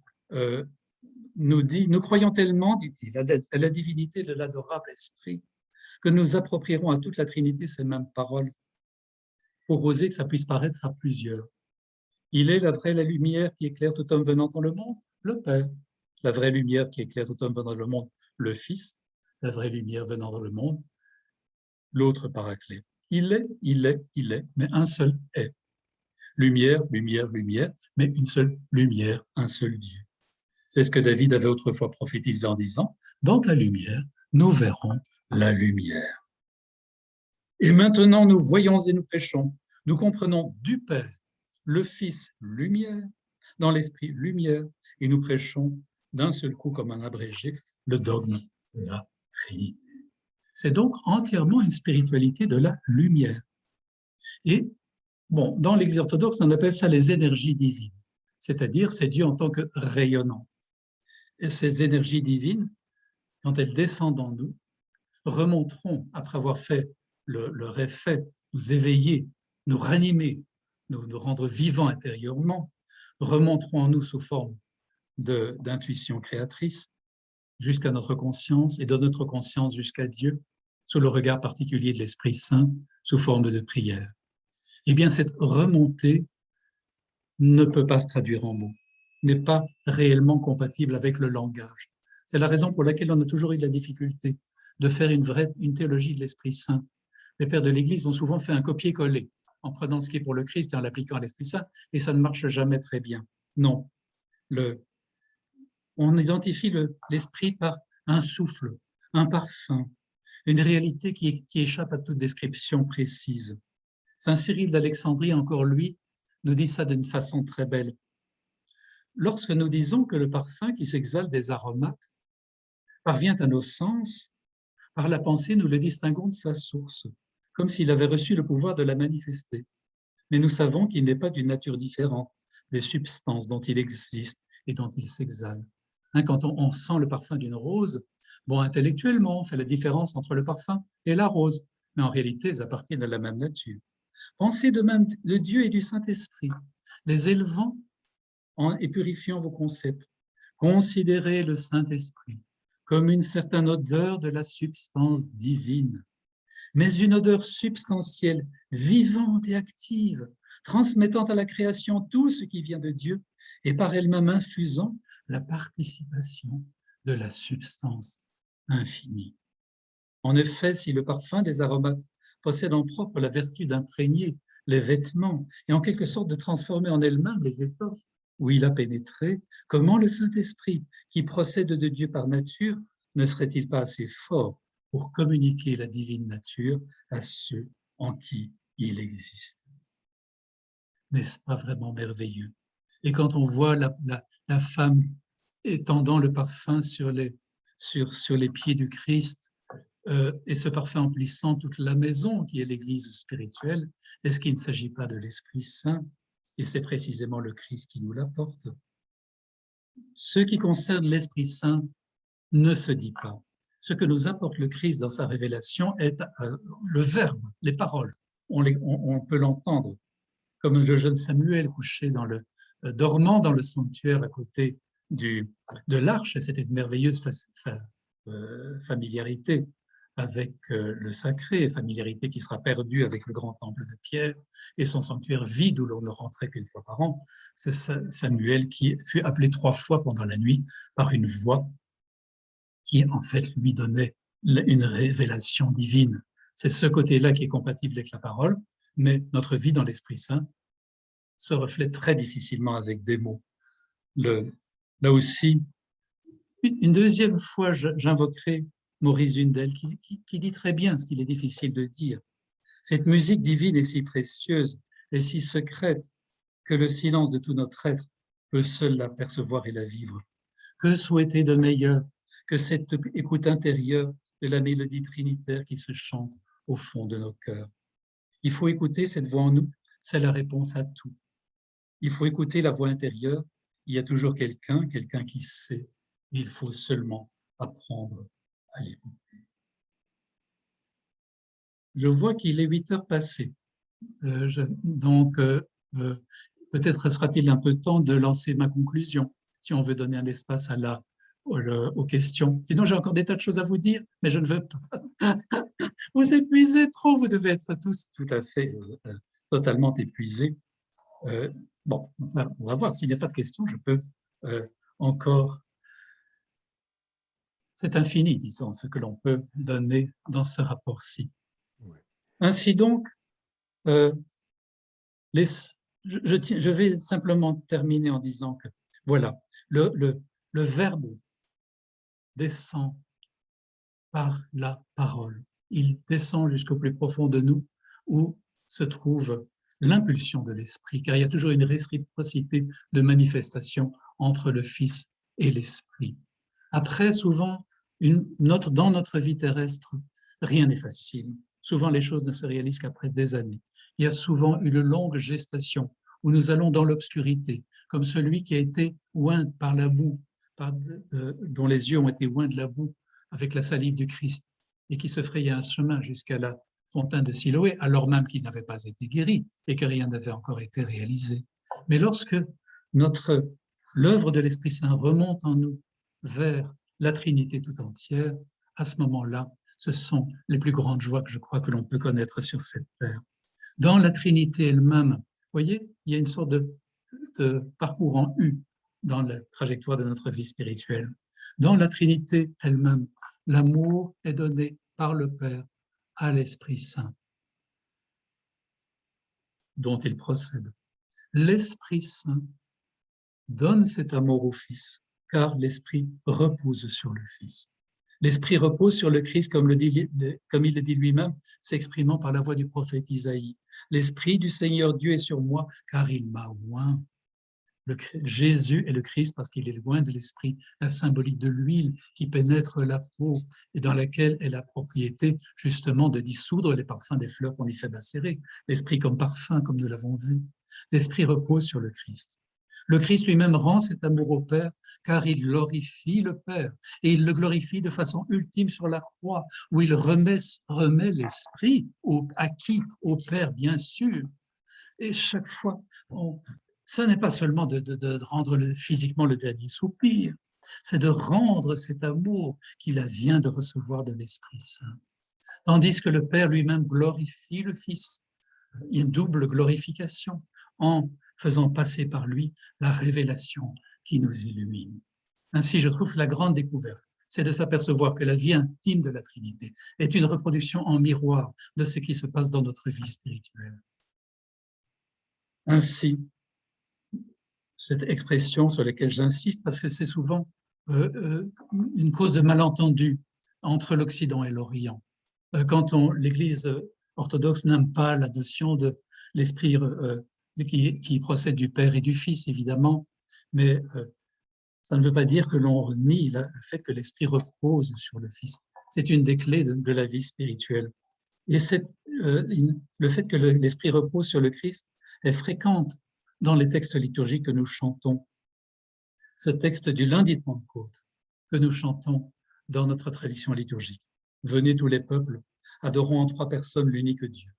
nous dit, nous croyons tellement, dit-il, à la divinité de l'adorable Esprit, que nous approprierons à toute la Trinité ces mêmes paroles pour oser que ça puisse paraître à plusieurs. Il est la vraie la lumière qui éclaire tout homme venant dans le monde, le Père. La vraie lumière qui éclaire tout homme venant dans le monde, le Fils. La vraie lumière venant dans le monde, l'autre Paraclet. Il est, mais un seul est. Lumière, lumière, lumière, mais une seule lumière, un seul Dieu. C'est ce que David avait autrefois prophétisé en disant, dans ta lumière, nous verrons la lumière. Et maintenant, nous voyons et nous prêchons. Nous comprenons du Père, le Fils, lumière, dans l'Esprit, lumière, et nous prêchons d'un seul coup, comme un abrégé, le dogme de la Trinité. C'est donc entièrement une spiritualité de la lumière. Et bon, dans l'Église orthodoxe, on appelle ça les énergies divines, c'est-à-dire c'est Dieu en tant que rayonnant. Et ces énergies divines, quand elles descendent en nous, remonteront, après avoir fait leur effet, nous éveiller, nous ranimer, nous rendre vivants intérieurement, remonteront en nous sous forme d'intuition créatrice jusqu'à notre conscience et de notre conscience jusqu'à Dieu, sous le regard particulier de l'Esprit Saint, sous forme de prière. Eh bien, cette remontée ne peut pas se traduire en mots, n'est pas réellement compatible avec le langage. C'est la raison pour laquelle on a toujours eu de la difficulté de faire une théologie de l'Esprit Saint. Les pères de l'Église ont souvent fait un copier-coller en prenant ce qui est pour le Christ et en l'appliquant à l'Esprit Saint, et ça ne marche jamais très bien. Non. On identifie l'Esprit par un souffle, un parfum, une réalité qui échappe à toute description précise. Saint Cyril d'Alexandrie, encore lui, nous dit ça d'une façon très belle. Lorsque nous disons que le parfum qui s'exhale des aromates parvient à nos sens, par la pensée, nous le distinguons de sa source, comme s'il avait reçu le pouvoir de la manifester. Mais nous savons qu'il n'est pas d'une nature différente des substances dont il existe et dont il s'exhale. Quand on sent le parfum d'une rose, bon, intellectuellement, on fait la différence entre le parfum et la rose, mais en réalité, elles appartiennent à la même nature. Pensez de même de Dieu et du Saint-Esprit, les élevant et purifiant vos concepts. Considérez le Saint-Esprit comme une certaine odeur de la substance divine, mais une odeur substantielle, vivante et active, transmettant à la création tout ce qui vient de Dieu et par elle-même infusant la participation de la substance infinie. En effet, si le parfum des aromates possède en propre la vertu d'imprégner les vêtements et en quelque sorte de transformer en elle-même les étoffes où il a pénétré, comment le Saint-Esprit, qui procède de Dieu par nature, ne serait-il pas assez fort pour communiquer la divine nature à ceux en qui il existe? N'est-ce pas vraiment merveilleux? Et quand on voit la femme étendant le parfum sur les pieds du Christ, et ce parfum emplissant toute la maison qui est l'Église spirituelle, est-ce qu'il ne s'agit pas de l'Esprit Saint? Et c'est précisément le Christ qui nous l'apporte. Ce qui concerne l'Esprit Saint ne se dit pas. Ce que nous apporte le Christ dans sa révélation est le verbe, les paroles. On peut l'entendre, comme le jeune Samuel couché dormant dans le sanctuaire à côté de l'arche. C'était une merveilleuse familiarité avec le sacré, familiarité qui sera perdue avec le grand temple de Pierre et son sanctuaire vide où l'on ne rentrait qu'une fois par an. C'est Samuel qui fut appelé 3 fois pendant la nuit par une voix qui en fait lui donnait une révélation divine. C'est ce côté-là qui est compatible avec la parole, mais notre vie dans l'Esprit Saint se reflète très difficilement avec des mots. Là aussi, une deuxième fois, j'invoquerai Maurice Zundel, qui dit très bien ce qu'il est difficile de dire. Cette musique divine est si précieuse et si secrète que le silence de tout notre être peut seul la percevoir et la vivre. Que souhaiter de meilleur que cette écoute intérieure de la mélodie trinitaire qui se chante au fond de nos cœurs. Il faut écouter cette voix en nous, c'est la réponse à tout. Il faut écouter la voix intérieure, il y a toujours quelqu'un qui sait, il faut seulement apprendre à l'écouter. Je vois qu'il est 8 heures passées, donc peut-être sera-t-il un peu temps de lancer ma conclusion, si on veut donner un espace aux questions. Sinon, j'ai encore des tas de choses à vous dire, mais je ne veux pas vous épuiser trop. Vous devez être tous tout à fait totalement épuisés. Bon, on va voir. S'il n'y a pas de questions, je peux encore... C'est infini, disons, ce que l'on peut donner dans ce rapport-ci. Oui. Ainsi donc, je vais simplement terminer en disant que, voilà, le Verbe descend par la parole. Il descend jusqu'au plus profond de nous, où se trouve l'impulsion de l'Esprit, car il y a toujours une réciprocité de manifestation entre le Fils et l'Esprit. Après, souvent, dans notre vie terrestre, rien n'est facile. Souvent, les choses ne se réalisent qu'après des années. Il y a souvent une longue gestation où nous allons dans l'obscurité, comme celui qui a été oint par la boue, dont les yeux ont été oints de la boue avec la salive du Christ, et qui se frayait un chemin jusqu'à la fontaine de Siloé, alors même qu'il n'avait pas été guéri et que rien n'avait encore été réalisé. Mais lorsque l'œuvre de l'Esprit Saint remonte en nous vers la Trinité tout entière, à ce moment-là, ce sont les plus grandes joies que je crois que l'on peut connaître sur cette terre. Dans la Trinité elle-même, vous voyez, il y a une sorte de parcours en U dans la trajectoire de notre vie spirituelle. Dans la Trinité elle-même, l'amour est donné par le Père à l'Esprit Saint, dont il procède. L'Esprit Saint donne cet amour au Fils, car l'Esprit repose sur le Fils. L'Esprit repose sur le Christ, comme il le dit lui-même, s'exprimant par la voix du prophète Isaïe. L'Esprit du Seigneur Dieu est sur moi, car il m'a oint. Jésus est le Christ parce qu'il est loin de l'Esprit, la symbolique de l'huile qui pénètre la peau et dans laquelle est la propriété justement de dissoudre les parfums des fleurs qu'on y fait macérer. L'Esprit comme parfum, comme nous l'avons vu. L'Esprit repose sur le Christ. Le Christ lui-même rend cet amour au Père car il glorifie le Père et il le glorifie de façon ultime sur la croix où il remet l'Esprit acquis au Père bien sûr. Et chaque fois, ça n'est pas seulement de rendre physiquement le dernier soupir, c'est de rendre cet amour qu'il vient de recevoir de l'Esprit Saint. Tandis que le Père lui-même glorifie le Fils, une double glorification, en faisant passer par lui la révélation qui nous illumine. Ainsi, je trouve que la grande découverte, c'est de s'apercevoir que la vie intime de la Trinité est une reproduction en miroir de ce qui se passe dans notre vie spirituelle. Ainsi, cette expression sur laquelle j'insiste, parce que c'est souvent une cause de malentendu entre l'Occident et l'Orient. Quand l'Église orthodoxe n'aime pas la notion de l'Esprit qui procède du Père et du Fils, évidemment, mais ça ne veut pas dire que l'on nie le fait que l'Esprit repose sur le Fils. C'est une des clés de la vie spirituelle. Et le fait que l'Esprit repose sur le Christ est fréquente dans les textes liturgiques que nous chantons. Ce texte du lundi de Pentecôte que nous chantons dans notre tradition liturgique. Venez tous les peuples, adorons en 3 personnes l'unique Dieu,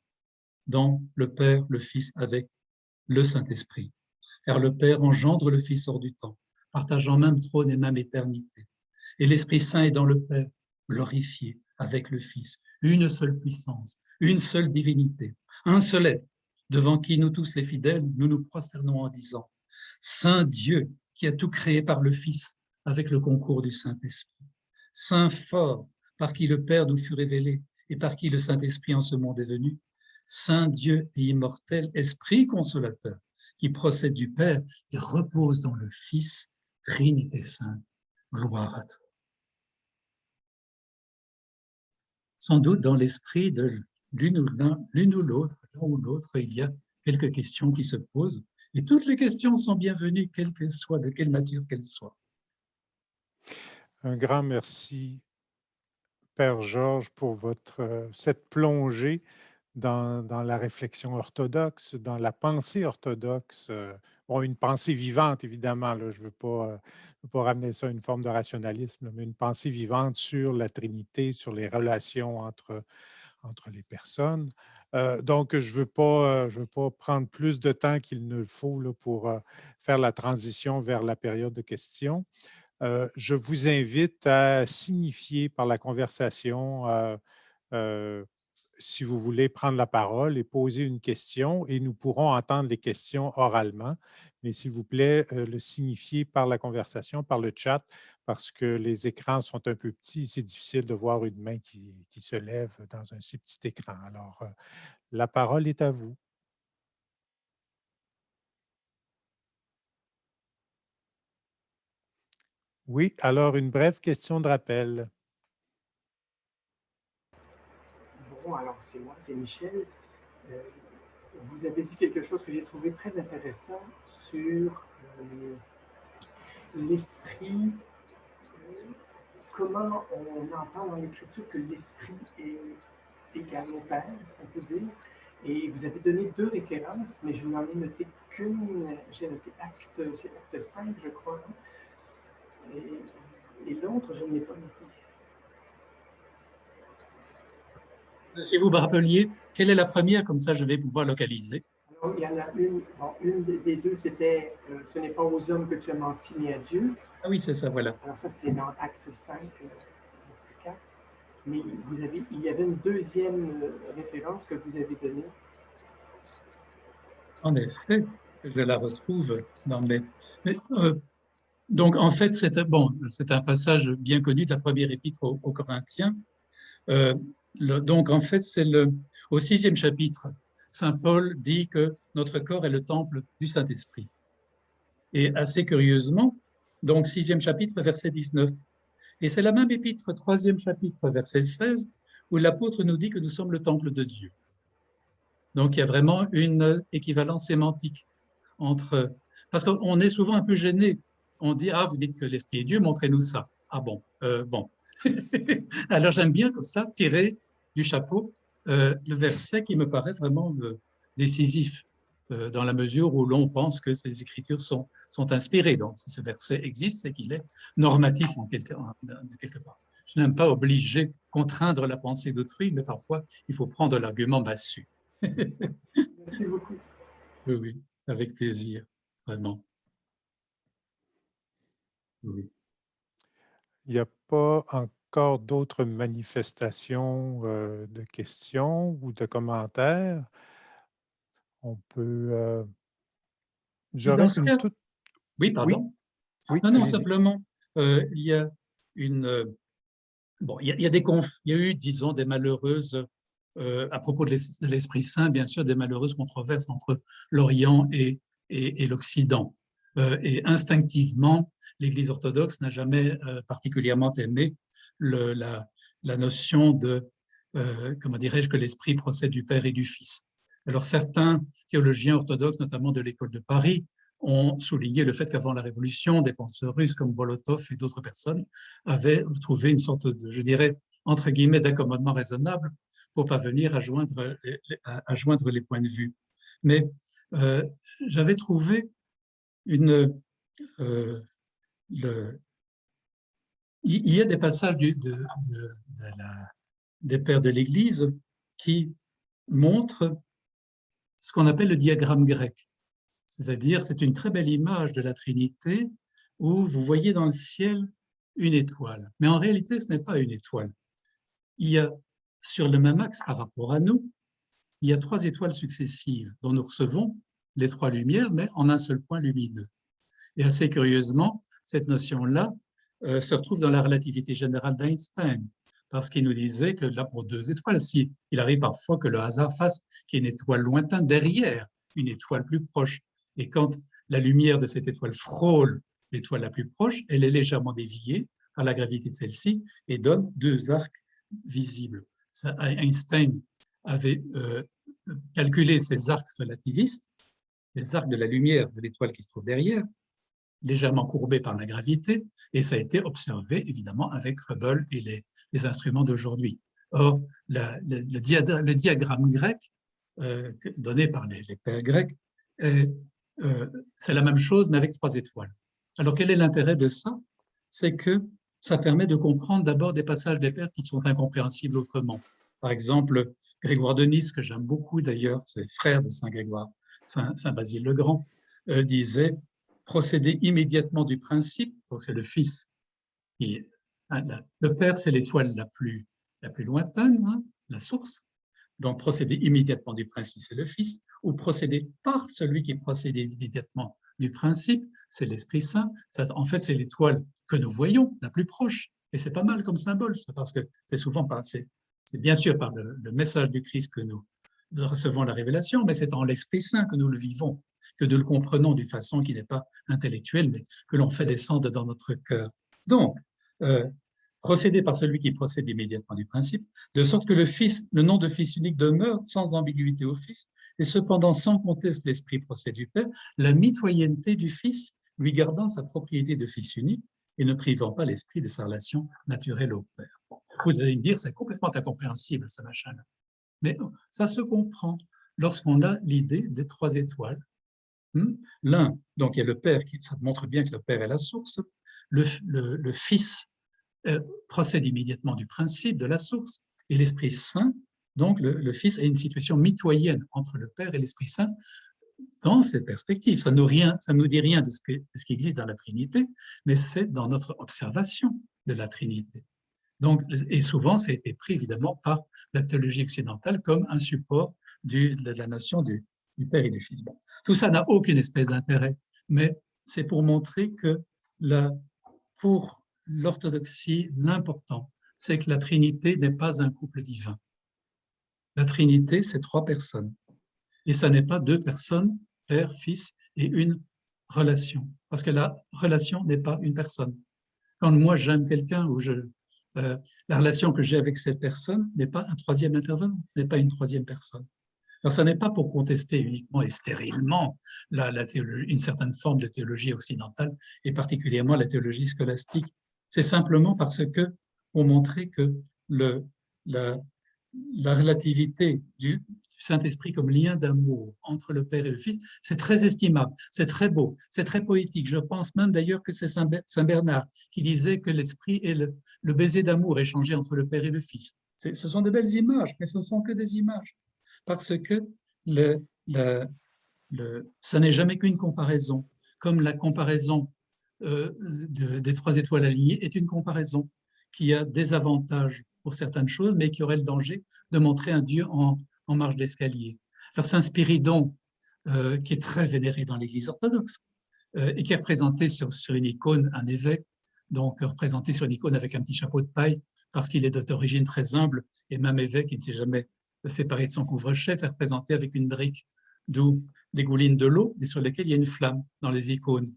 dans le Père, le Fils, avec le Saint-Esprit. Car le Père engendre le Fils hors du temps, partageant même trône et même éternité. Et l'Esprit Saint est dans le Père, glorifié avec le Fils. Une seule puissance, une seule divinité, un seul être, devant qui nous tous les fidèles, nous nous prosternons en disant « Saint Dieu qui a tout créé par le Fils avec le concours du Saint-Esprit. Saint fort par qui le Père nous fut révélé et par qui le Saint-Esprit en ce monde est venu. Saint Dieu et immortel, Esprit consolateur, qui procède du Père et repose dans le Fils, Trinité Sainte, gloire à toi. » Sans doute dans l'esprit de l'une ou l'autre, l'un ou l'autre, il y a quelques questions qui se posent. Et toutes les questions sont bienvenues, quelles qu'elles soient, de quelle nature qu'elles soient. Un grand merci Père Georges, pour cette plongée dans la réflexion orthodoxe, dans la pensée orthodoxe. Bon, une pensée vivante, évidemment, là, je ne veux pas ramener ça à une forme de rationalisme, là, mais une pensée vivante sur la Trinité, sur les relations entre les personnes. Donc, je veux pas prendre plus de temps qu'il ne le faut là, pour faire la transition vers la période de questions. Je vous invite à signifier par la conversation euh, si vous voulez prendre la parole et poser une question, et nous pourrons entendre les questions oralement. Mais s'il vous plaît, le signifier par la conversation, par le chat, parce que les écrans sont un peu petits. C'est difficile de voir une main qui se lève dans un si petit écran. Alors, la parole est à vous. Oui, alors une brève question de rappel. Bon, alors c'est moi, c'est Michel. Euh, vous avez dit quelque chose que j'ai trouvé très intéressant sur l'esprit, comment on entend dans l'Écriture que l'esprit est égal au Père, si on peut dire. Et vous avez donné deux références, mais je n'en ai noté qu'une. J'ai noté c'est acte 5, je crois. Et l'autre, je ne l'ai pas noté. Si vous me rappeliez, quelle est la première, comme ça je vais pouvoir localiser. Alors, il y en a une, bon, une des deux, c'était ce n'est pas aux hommes que tu as menti, mais à Dieu. Ah oui, c'est ça, voilà. Alors ça, c'est dans acte 5, verset 4. Mais il y avait une deuxième référence que vous avez donnée. En effet, je la retrouve dans mes... donc, en fait, c'est un passage bien connu de la première épître aux Corinthiens. Donc, en fait, au 6e chapitre, Saint Paul dit que notre corps est le temple du Saint-Esprit. Et assez curieusement, donc 6e chapitre, verset 19. Et c'est la même épître, 3e chapitre, verset 16, où l'apôtre nous dit que nous sommes le temple de Dieu. Donc, il y a vraiment une équivalence sémantique entre... Parce qu'on est souvent un peu gêné. On dit, ah, vous dites que l'Esprit est Dieu, montrez-nous ça. Ah bon, bon. Alors, j'aime bien comme ça tirer du chapeau le verset qui me paraît vraiment décisif dans la mesure où l'on pense que ces Écritures sont inspirées. Donc, si ce verset existe, c'est qu'il est normatif de quelque part. Je n'aime pas obliger, contraindre la pensée d'autrui, mais parfois, il faut prendre l'argument massu. Merci beaucoup. Oui, oui, avec plaisir, vraiment. Oui. Il n'y a pas encore d'autres manifestations de questions ou de commentaires. On peut... Dans J'aurais ce une cas, toute... oui, Oui, pardon. oui, Non, allez-y. simplement, il y a une... bon, il y a eu, disons, des malheureuses, à propos de l'Esprit Saint, bien sûr, des malheureuses controverses entre l'Orient et l'Occident. Et instinctivement, l'Église orthodoxe n'a jamais particulièrement aimé la notion de, comment dirais-je, que l'Esprit procède du Père et du Fils. Alors certains théologiens orthodoxes, notamment de l'école de Paris, ont souligné le fait qu'avant la Révolution, des penseurs russes comme Bolotov et d'autres personnes avaient trouvé une sorte de, je dirais, entre guillemets, d'accommodement raisonnable pour parvenir à joindre les points de vue. Mais j'avais trouvé euh, il y a des passages des pères de l'Église qui montrent ce qu'on appelle le diagramme grec. C'est-à-dire, c'est une très belle image de la Trinité où vous voyez dans le ciel une étoile. Mais en réalité, ce n'est pas une étoile. Il y a, sur le même axe par rapport à nous, il y a 3 étoiles successives dont nous recevons les 3 lumières, mais en un seul point lumineux. Et assez curieusement, cette notion-là se retrouve dans la relativité générale d'Einstein, parce qu'il nous disait que là, pour 2 étoiles, il arrive parfois que le hasard fasse qu'il y ait une étoile lointaine derrière une étoile plus proche. Et quand la lumière de cette étoile frôle l'étoile la plus proche, elle est légèrement déviée par la gravité de celle-ci et donne 2 arcs visibles. Einstein avait calculé ces arcs relativistes, les arcs de la lumière de l'étoile qui se trouve derrière, légèrement courbés par la gravité, et ça a été observé évidemment avec Hubble et les instruments d'aujourd'hui. Or, le diagramme grec donné par les pères grecs, c'est la même chose, mais avec 3 étoiles. Alors, quel est l'intérêt de ça? C'est que ça permet de comprendre d'abord des passages des pères qui sont incompréhensibles autrement. Par exemple, Grégoire de Nice, que j'aime beaucoup d'ailleurs, c'est frère de Saint Grégoire, Saint Basile le Grand, disait « procéder immédiatement du principe », donc c'est le Fils. Le Père, c'est l'étoile la plus lointaine, hein, la source. Donc, procéder immédiatement du principe, c'est le Fils, ou procéder par celui qui procède immédiatement du principe, c'est l'Esprit Saint. Ça, en fait, c'est l'étoile que nous voyons, la plus proche. Et c'est pas mal comme symbole, ça, parce que c'est souvent pas, c'est bien sûr par le message du Christ que nous recevons la révélation, mais c'est en l'Esprit Saint que nous le vivons, que nous le comprenons d'une façon qui n'est pas intellectuelle, mais que l'on fait descendre dans notre cœur. Donc, procéder par celui qui procède immédiatement du principe, de sorte que le nom de Fils unique demeure sans ambiguïté au Fils, et cependant sans conteste l'Esprit procède du Père, la mitoyenneté du Fils lui gardant sa propriété de Fils unique et ne privant pas l'Esprit de sa relation naturelle au Père. Vous allez me dire, c'est complètement incompréhensible ce machin-là. Mais ça se comprend lorsqu'on a l'idée des 3 étoiles. L'un, donc il y a le Père, ça montre bien que le Père est la source, le Fils procède immédiatement du principe de la source, et l'Esprit Saint, donc le Fils, est une situation mitoyenne entre le Père et l'Esprit Saint dans cette perspective. Ça ne nous dit rien de ce qui existe dans la Trinité, mais c'est dans notre observation de la Trinité. Donc, et souvent, c'est été pris évidemment par la théologie occidentale comme un support de la notion du Père et du Fils. Bon, tout ça n'a aucune espèce d'intérêt, mais c'est pour montrer que pour l'orthodoxie, l'important, c'est que la Trinité n'est pas un couple divin. La Trinité, c'est 3 personnes. Et ça n'est pas 2 personnes, Père, Fils, et une relation. Parce que la relation n'est pas une personne. Quand moi j'aime quelqu'un ou la relation que j'ai avec cette personne n'est pas un 3e intervenant, n'est pas une 3e personne. Alors, ça n'est pas pour contester uniquement et stérilement une certaine forme de théologie occidentale, et particulièrement la théologie scolastique. C'est simplement parce que, pour montrer que la relativité du Saint-Esprit comme lien d'amour entre le Père et le Fils, c'est très estimable, c'est très beau, c'est très poétique. Je pense même d'ailleurs que c'est Saint Bernard qui disait que l'Esprit est le baiser d'amour échangé entre le Père et le Fils. Ce sont de belles images, mais ce ne sont que des images. Parce que ça n'est jamais qu'une comparaison, comme la comparaison des 3 étoiles alignées est une comparaison qui a des avantages pour certaines choses, mais qui aurait le danger de montrer un Dieu en marge d'escalier. Alors Saint Spiridon, qui est très vénéré dans l'Église orthodoxe, et qui est représenté sur une icône, un évêque, donc représenté sur une icône avec un petit chapeau de paille, parce qu'il est d'origine très humble, et même évêque, il ne s'est jamais séparé de son couvre-chef, est représenté avec une brique d'où dégouline de l'eau et sur laquelle il y a une flamme dans les icônes.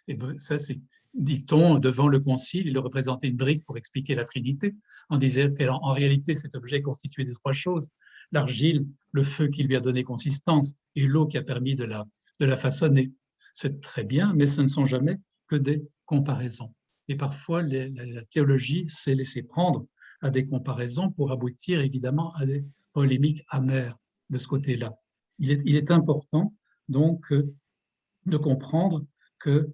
Et ben, ça, c'est, dit-on, devant le concile, il a représenté une brique pour expliquer la Trinité, en disant qu'en réalité, cet objet est constitué de 3 choses, l'argile, le feu qui lui a donné consistance et l'eau qui a permis de la façonner. C'est très bien, mais ce ne sont jamais que des comparaisons. Et parfois, la théologie s'est laissée prendre à des comparaisons pour aboutir évidemment à des polémiques amères de ce côté-là. Il est important donc de comprendre qu'il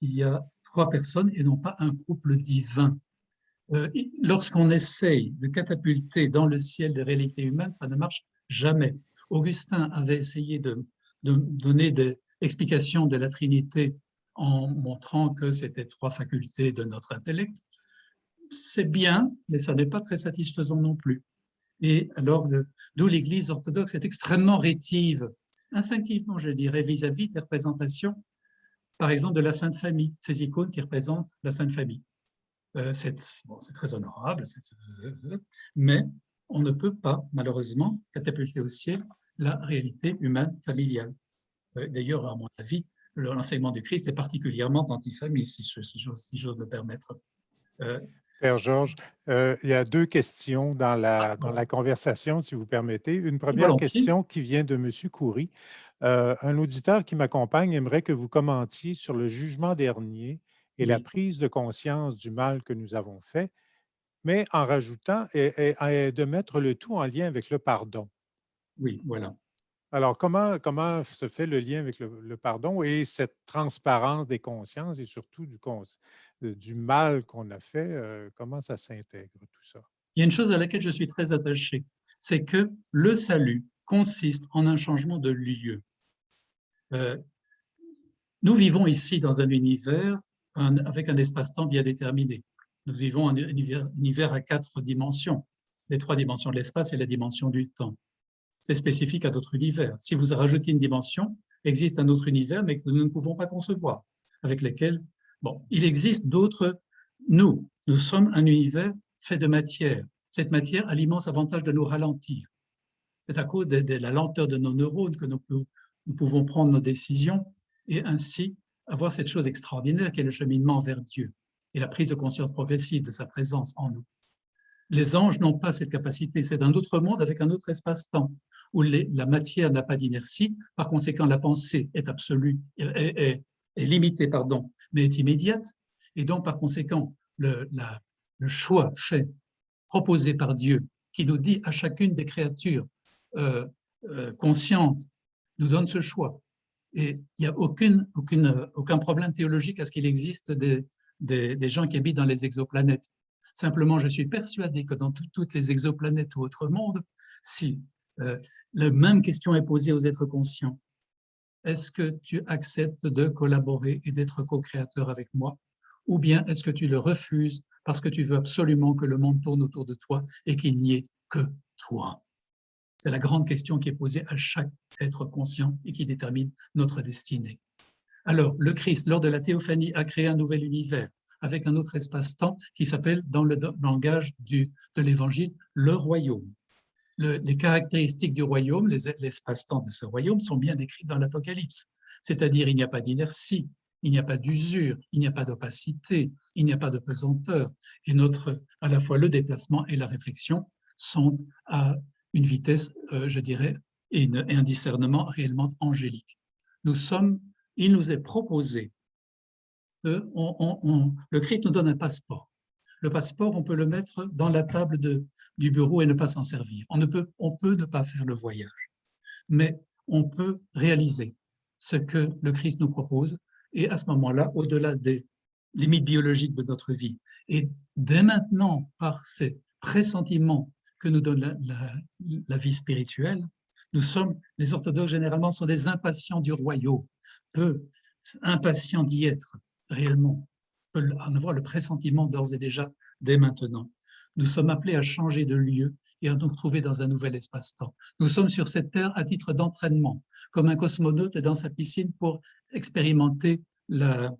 y a 3 personnes et non pas un couple divin. Lorsqu'on essaye de catapulter dans le ciel des réalités humaines, ça ne marche jamais. Augustin avait essayé de donner des explications de la Trinité en montrant que c'était 3 facultés de notre intellect. C'est bien, mais ça n'est pas très satisfaisant non plus. Et alors, d'où l'Église orthodoxe est extrêmement rétive, instinctivement, je dirais, vis-à-vis des représentations, par exemple, de la Sainte Famille, ces icônes qui représentent la Sainte Famille. C'est très honorable, mais on ne peut pas, malheureusement, catapulter au ciel la réalité humaine familiale. D'ailleurs, à mon avis, l'enseignement du Christ est particulièrement anti-famille, si j'ose me permettre. Père Georges, il y a 2 questions dans la conversation, si vous permettez. Une première Volontiers. question qui vient de M. Coury. Un auditeur qui m'accompagne aimerait que vous commentiez sur le jugement dernier et la prise de conscience du mal que nous avons fait. mais en rajoutant et de mettre le tout en lien avec le pardon. Oui, voilà. Alors, comment se fait le lien avec le pardon et cette transparence des consciences et surtout du mal qu'on a fait, comment ça s'intègre tout ça? Il y a une chose à laquelle je suis très attaché, c'est que le salut consiste en un changement de lieu. Nous vivons ici dans un univers avec un espace-temps bien déterminé. Nous vivons un univers à 4 dimensions, les 3 dimensions de l'espace et la dimension du temps. C'est spécifique à notre univers. Si vous rajoutez une dimension, existe un autre univers, mais que nous ne pouvons pas concevoir, avec lesquels, bon, il existe d'autres nous. Nous sommes un univers fait de matière. Cette matière a l'immense avantage de nous ralentir. C'est à cause de la lenteur de nos neurones que nous pouvons prendre nos décisions et ainsi avoir cette chose extraordinaire qui est le cheminement vers Dieu et la prise de conscience progressive de sa présence en nous. Les anges n'ont pas cette capacité, c'est un autre monde avec un autre espace-temps, où la matière n'a pas d'inertie, par conséquent la pensée est absolue, est limitée, pardon, mais est immédiate, et donc par conséquent le choix fait, proposé par Dieu, qui nous dit à chacune des créatures conscientes, nous donne ce choix. Et il n'y a aucun problème théologique à ce qu'il existe des gens qui habitent dans les exoplanètes. Simplement, je suis persuadé que dans toutes les exoplanètes ou autres mondes, si la même question est posée aux êtres conscients, est-ce que tu acceptes de collaborer et d'être co-créateur avec moi? Ou bien est-ce que tu le refuses parce que tu veux absolument que le monde tourne autour de toi et qu'il n'y ait que toi? C'est la grande question qui est posée à chaque être conscient et qui détermine notre destinée. Alors, le Christ, lors de la théophanie, a créé un nouvel univers avec un autre espace-temps qui s'appelle, dans le langage de l'Évangile, le royaume. Les caractéristiques du royaume, l'espace-temps de ce royaume sont bien décrites dans l'Apocalypse. C'est-à-dire, il n'y a pas d'inertie, il n'y a pas d'usure, il n'y a pas d'opacité, il n'y a pas de pesanteur. Et à la fois le déplacement et la réflexion sont à une vitesse, je dirais, et un discernement réellement angélique. Il nous est proposé, le Christ nous donne un passeport. Le passeport, on peut le mettre dans la table du bureau et ne pas s'en servir. On peut ne pas faire le voyage, mais on peut réaliser ce que le Christ nous propose et à ce moment-là, au-delà des limites biologiques de notre vie. Et dès maintenant, par ces pressentiments que nous donne la vie spirituelle, les orthodoxes généralement sont des impatients du royaume, peu impatients d'y être réellement, peut en avoir le pressentiment d'ores et déjà dès maintenant. Nous sommes appelés à changer de lieu et à nous retrouver dans un nouvel espace-temps. Nous sommes sur cette terre à titre d'entraînement, comme un cosmonaute est dans sa piscine pour expérimenter la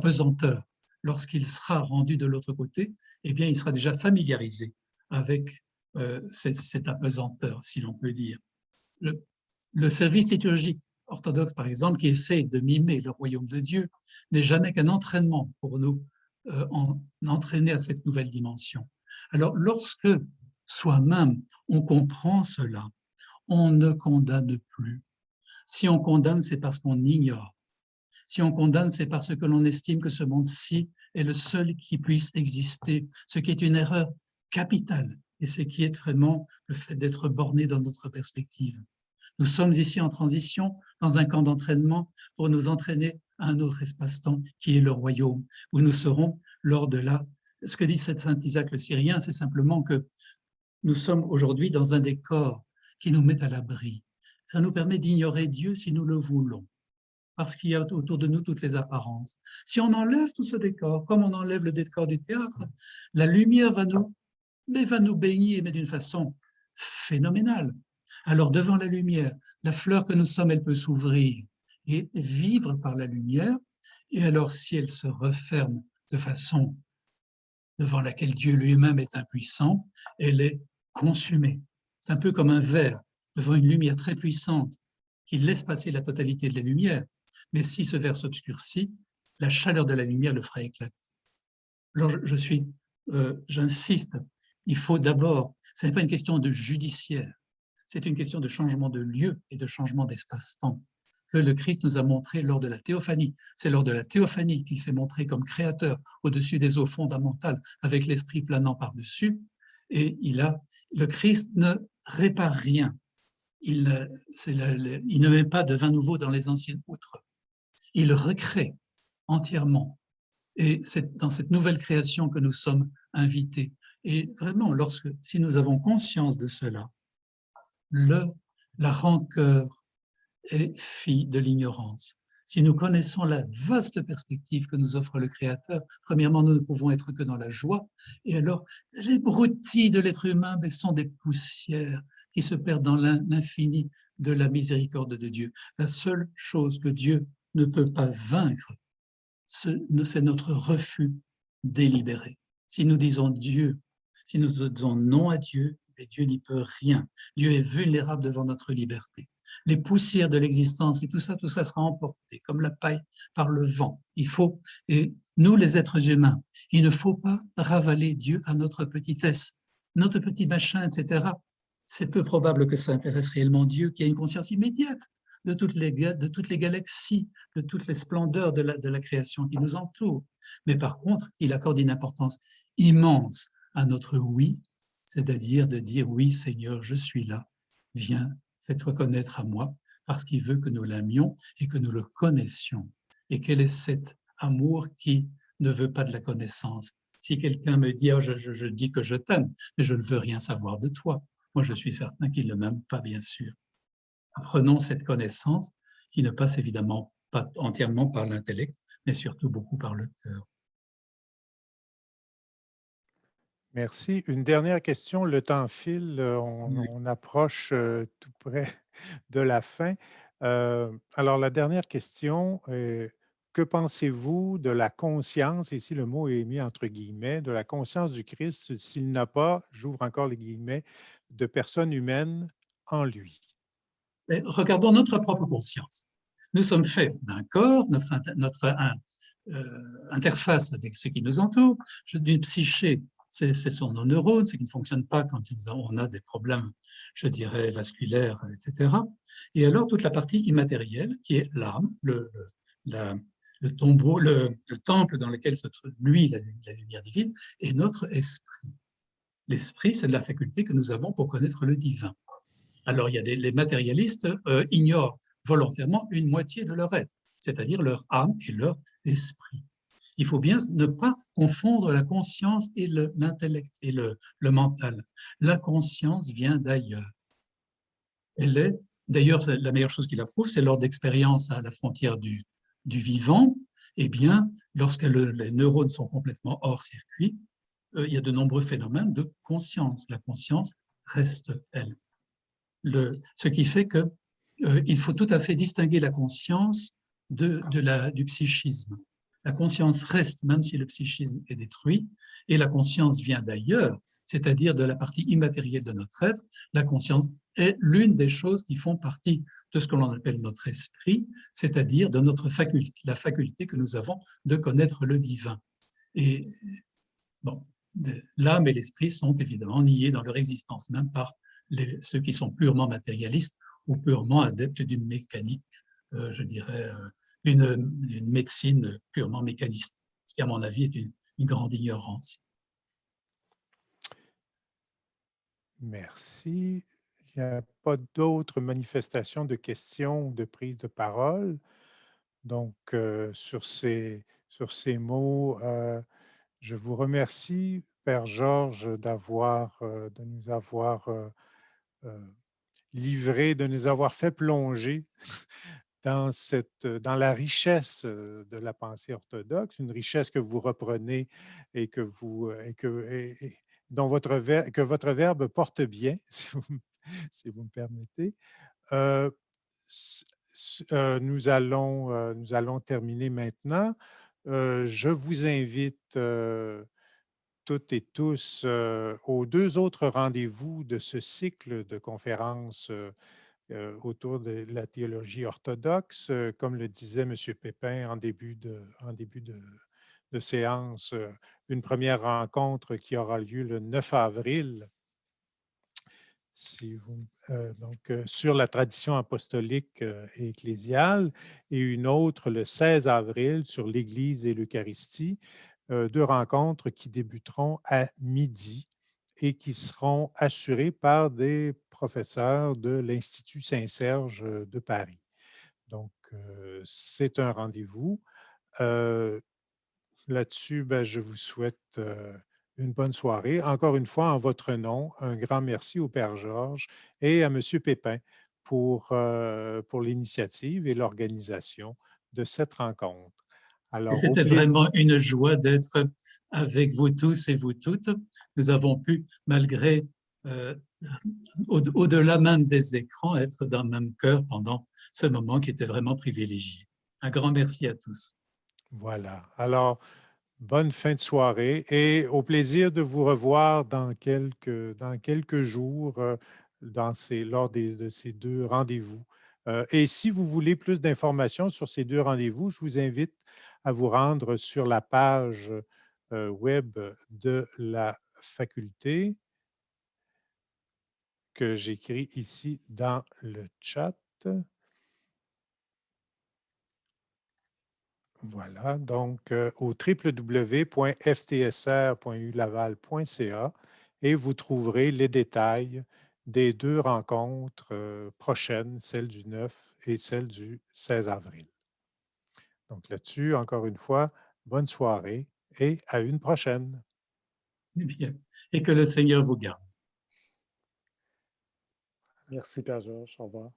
pesanteur. Lorsqu'il sera rendu de l'autre côté, eh bien, il sera déjà familiarisé avec cette apesanteur, si l'on peut dire. Le service liturgique orthodoxe, par exemple, qui essaie de mimer le royaume de Dieu, n'est jamais qu'un entraînement pour nous, entraîner à cette nouvelle dimension. Alors, lorsque soi-même on comprend cela, on ne condamne plus. Si on condamne, c'est parce qu'on ignore. Si on condamne, c'est parce que l'on estime que ce monde-ci est le seul qui puisse exister, ce qui est une erreur capitale, et ce qui est vraiment le fait d'être borné dans notre perspective. Nous sommes ici en transition dans un camp d'entraînement pour nous entraîner à un autre espace-temps qui est le royaume, où nous serons lors de ce que dit Saint Isaac le Syrien, c'est simplement que nous sommes aujourd'hui dans un décor qui nous met à l'abri. Ça nous permet d'ignorer Dieu si nous le voulons, parce qu'il y a autour de nous toutes les apparences. Si on enlève tout ce décor, comme on enlève le décor du théâtre, la lumière va nous baigner, mais d'une façon phénoménale. Alors, devant la lumière, la fleur que nous sommes, elle peut s'ouvrir et vivre par la lumière. Et alors, si elle se referme de façon devant laquelle Dieu lui-même est impuissant, elle est consumée. C'est un peu comme un verre devant une lumière très puissante qui laisse passer la totalité de la lumière. Mais si ce verre s'obscurcit, la chaleur de la lumière le fera éclater. Alors, j'insiste, il faut d'abord, ce n'est pas une question de judiciaire, c'est une question de changement de lieu et de changement d'espace-temps. que le Christ nous a montré lors de la théophanie. C'est lors de la théophanie qu'il s'est montré comme créateur au-desdessus des eaux fondamentales, avec l'esprit planant par-dessus. Et le Christ ne répare rien. Il ne met pas de vin nouveau dans les anciennes poutres. Il recrée entièrement. Et c'est dans cette nouvelle création que nous sommes invités. Et vraiment, si nous avons conscience de cela, la rancœur est fille de l'ignorance. Si nous connaissons la vaste perspective que nous offre le Créateur, premièrement, nous ne pouvons être que dans la joie. Et alors, les broutilles de l'être humain sont des poussières qui se perdent dans l'infini de la miséricorde de Dieu. La seule chose que Dieu ne peut pas vaincre, c'est notre refus délibéré. Si nous disons Dieu, si nous disons non à Dieu, Dieu n'y peut rien. Dieu est vulnérable devant notre liberté. Les poussières de l'existence et tout ça sera emporté comme la paille par le vent. Et nous les êtres humains, il ne faut pas ravaler Dieu à notre petitesse, notre petit machin, etc. C'est peu probable que ça intéresse réellement Dieu, qui a une conscience immédiate de toutes les galaxies, de toutes les splendeurs de la création qui nous entoure. Mais par contre, il accorde une importance immense à notre oui, c'est-à-dire de dire oui Seigneur, je suis là, viens, fais-toi connaître à moi, parce qu'il veut que nous l'aimions et que nous le connaissions. Et quel est cet amour qui ne veut pas de la connaissance? Si quelqu'un me dit, oh, je dis que je t'aime, mais je ne veux rien savoir de toi, moi je suis certain qu'il ne m'aime pas, bien sûr. Apprenons cette connaissance qui ne passe évidemment pas entièrement par l'intellect, mais surtout beaucoup par le cœur. Merci. Une dernière question. Le temps file, Oui. on approche tout près de la fin. Alors, la dernière question, que pensez-vous de la conscience, ici le mot est mis entre guillemets, de la conscience du Christ s'il n'a pas, j'ouvre encore les guillemets, de personne humaine en lui? Mais regardons notre propre conscience. Nous sommes faits d'un corps, notre interface avec ce qui nous entoure, d'une psyché, ce sont nos neurones, ce qui ne fonctionne pas quand on a des problèmes, je dirais, vasculaires, etc. Et alors toute la partie immatérielle, qui est l'âme, le tombeau, le temple dans lequel se trouve, lui, la lumière divine, et notre esprit. L'esprit, c'est la faculté que nous avons pour connaître le divin. Alors, les matérialistes ignorent volontairement une moitié de leur être, c'est-à-dire leur âme et leur esprit. Il faut bien ne pas confondre la conscience et l'intellect et le mental. La conscience vient d'ailleurs. D'ailleurs, la meilleure chose qui la prouve, c'est lors d'expériences à la frontière du vivant. Eh bien, lorsque les neurones sont complètement hors circuit, il y a de nombreux phénomènes de conscience. La conscience reste, elle. Ce qui fait qu'il faut tout à fait distinguer la conscience du psychisme. La conscience reste, même si le psychisme est détruit, et la conscience vient d'ailleurs, c'est-à-dire de la partie immatérielle de notre être. La conscience est l'une des choses qui font partie de ce que l'on appelle notre esprit, c'est-à-dire de notre faculté, la faculté que nous avons de connaître le divin. Et bon, l'âme et l'esprit sont évidemment niés dans leur existence, même par ceux qui sont purement matérialistes ou purement adeptes d'une mécanique, je dirais, une médecine purement mécaniste, ce qui, à mon avis, est une grande ignorance. Merci. Il n'y a pas d'autres manifestations de questions ou de prise de parole. Donc, sur ces mots, je vous remercie, Père Georges, de nous avoir livré, de nous avoir fait plonger dans la richesse de la pensée orthodoxe, une richesse que vous reprenez et dont que votre verbe porte bien, si vous me permettez. Euh, nous allons terminer maintenant. Je vous invite toutes et tous aux deux autres rendez-vous de ce cycle de conférences autour de la théologie orthodoxe. Comme le disait M. Pépin en début de séance, une première rencontre qui aura lieu le 9 avril sur la tradition apostolique et ecclésiale, et une autre le 16 avril sur l'Église et l'Eucharistie, 2 rencontres qui débuteront à midi et qui seront assurées par des professeurs de l'Institut Saint-Serge de Paris. Donc, c'est un rendez-vous. Là-dessus, je vous souhaite une bonne soirée. Encore une fois, en votre nom, un grand merci au Père Georges et à M. Pépin pour l'initiative et l'organisation de cette rencontre. Et Alors, c'était vraiment une joie d'être avec vous tous et vous toutes. Nous avons pu, malgré, au-delà même des écrans, être dans le même cœur pendant ce moment qui était vraiment privilégié. Un grand merci à tous. Voilà. Alors, bonne fin de soirée et au plaisir de vous revoir dans quelques jours lors de ces 2 rendez-vous. Et si vous voulez plus d'informations sur ces 2 rendez-vous, je vous invite à vous rendre sur la page web de la faculté que j'écris ici dans le chat. Voilà, donc au www.ftsr.ulaval.ca et vous trouverez les détails des 2 rencontres prochaines, celle du 9 et celle du 16 avril. Donc là-dessus, encore une fois, bonne soirée et à une prochaine. Eh bien, et que le Seigneur vous garde. Merci, Père Georges. Au revoir.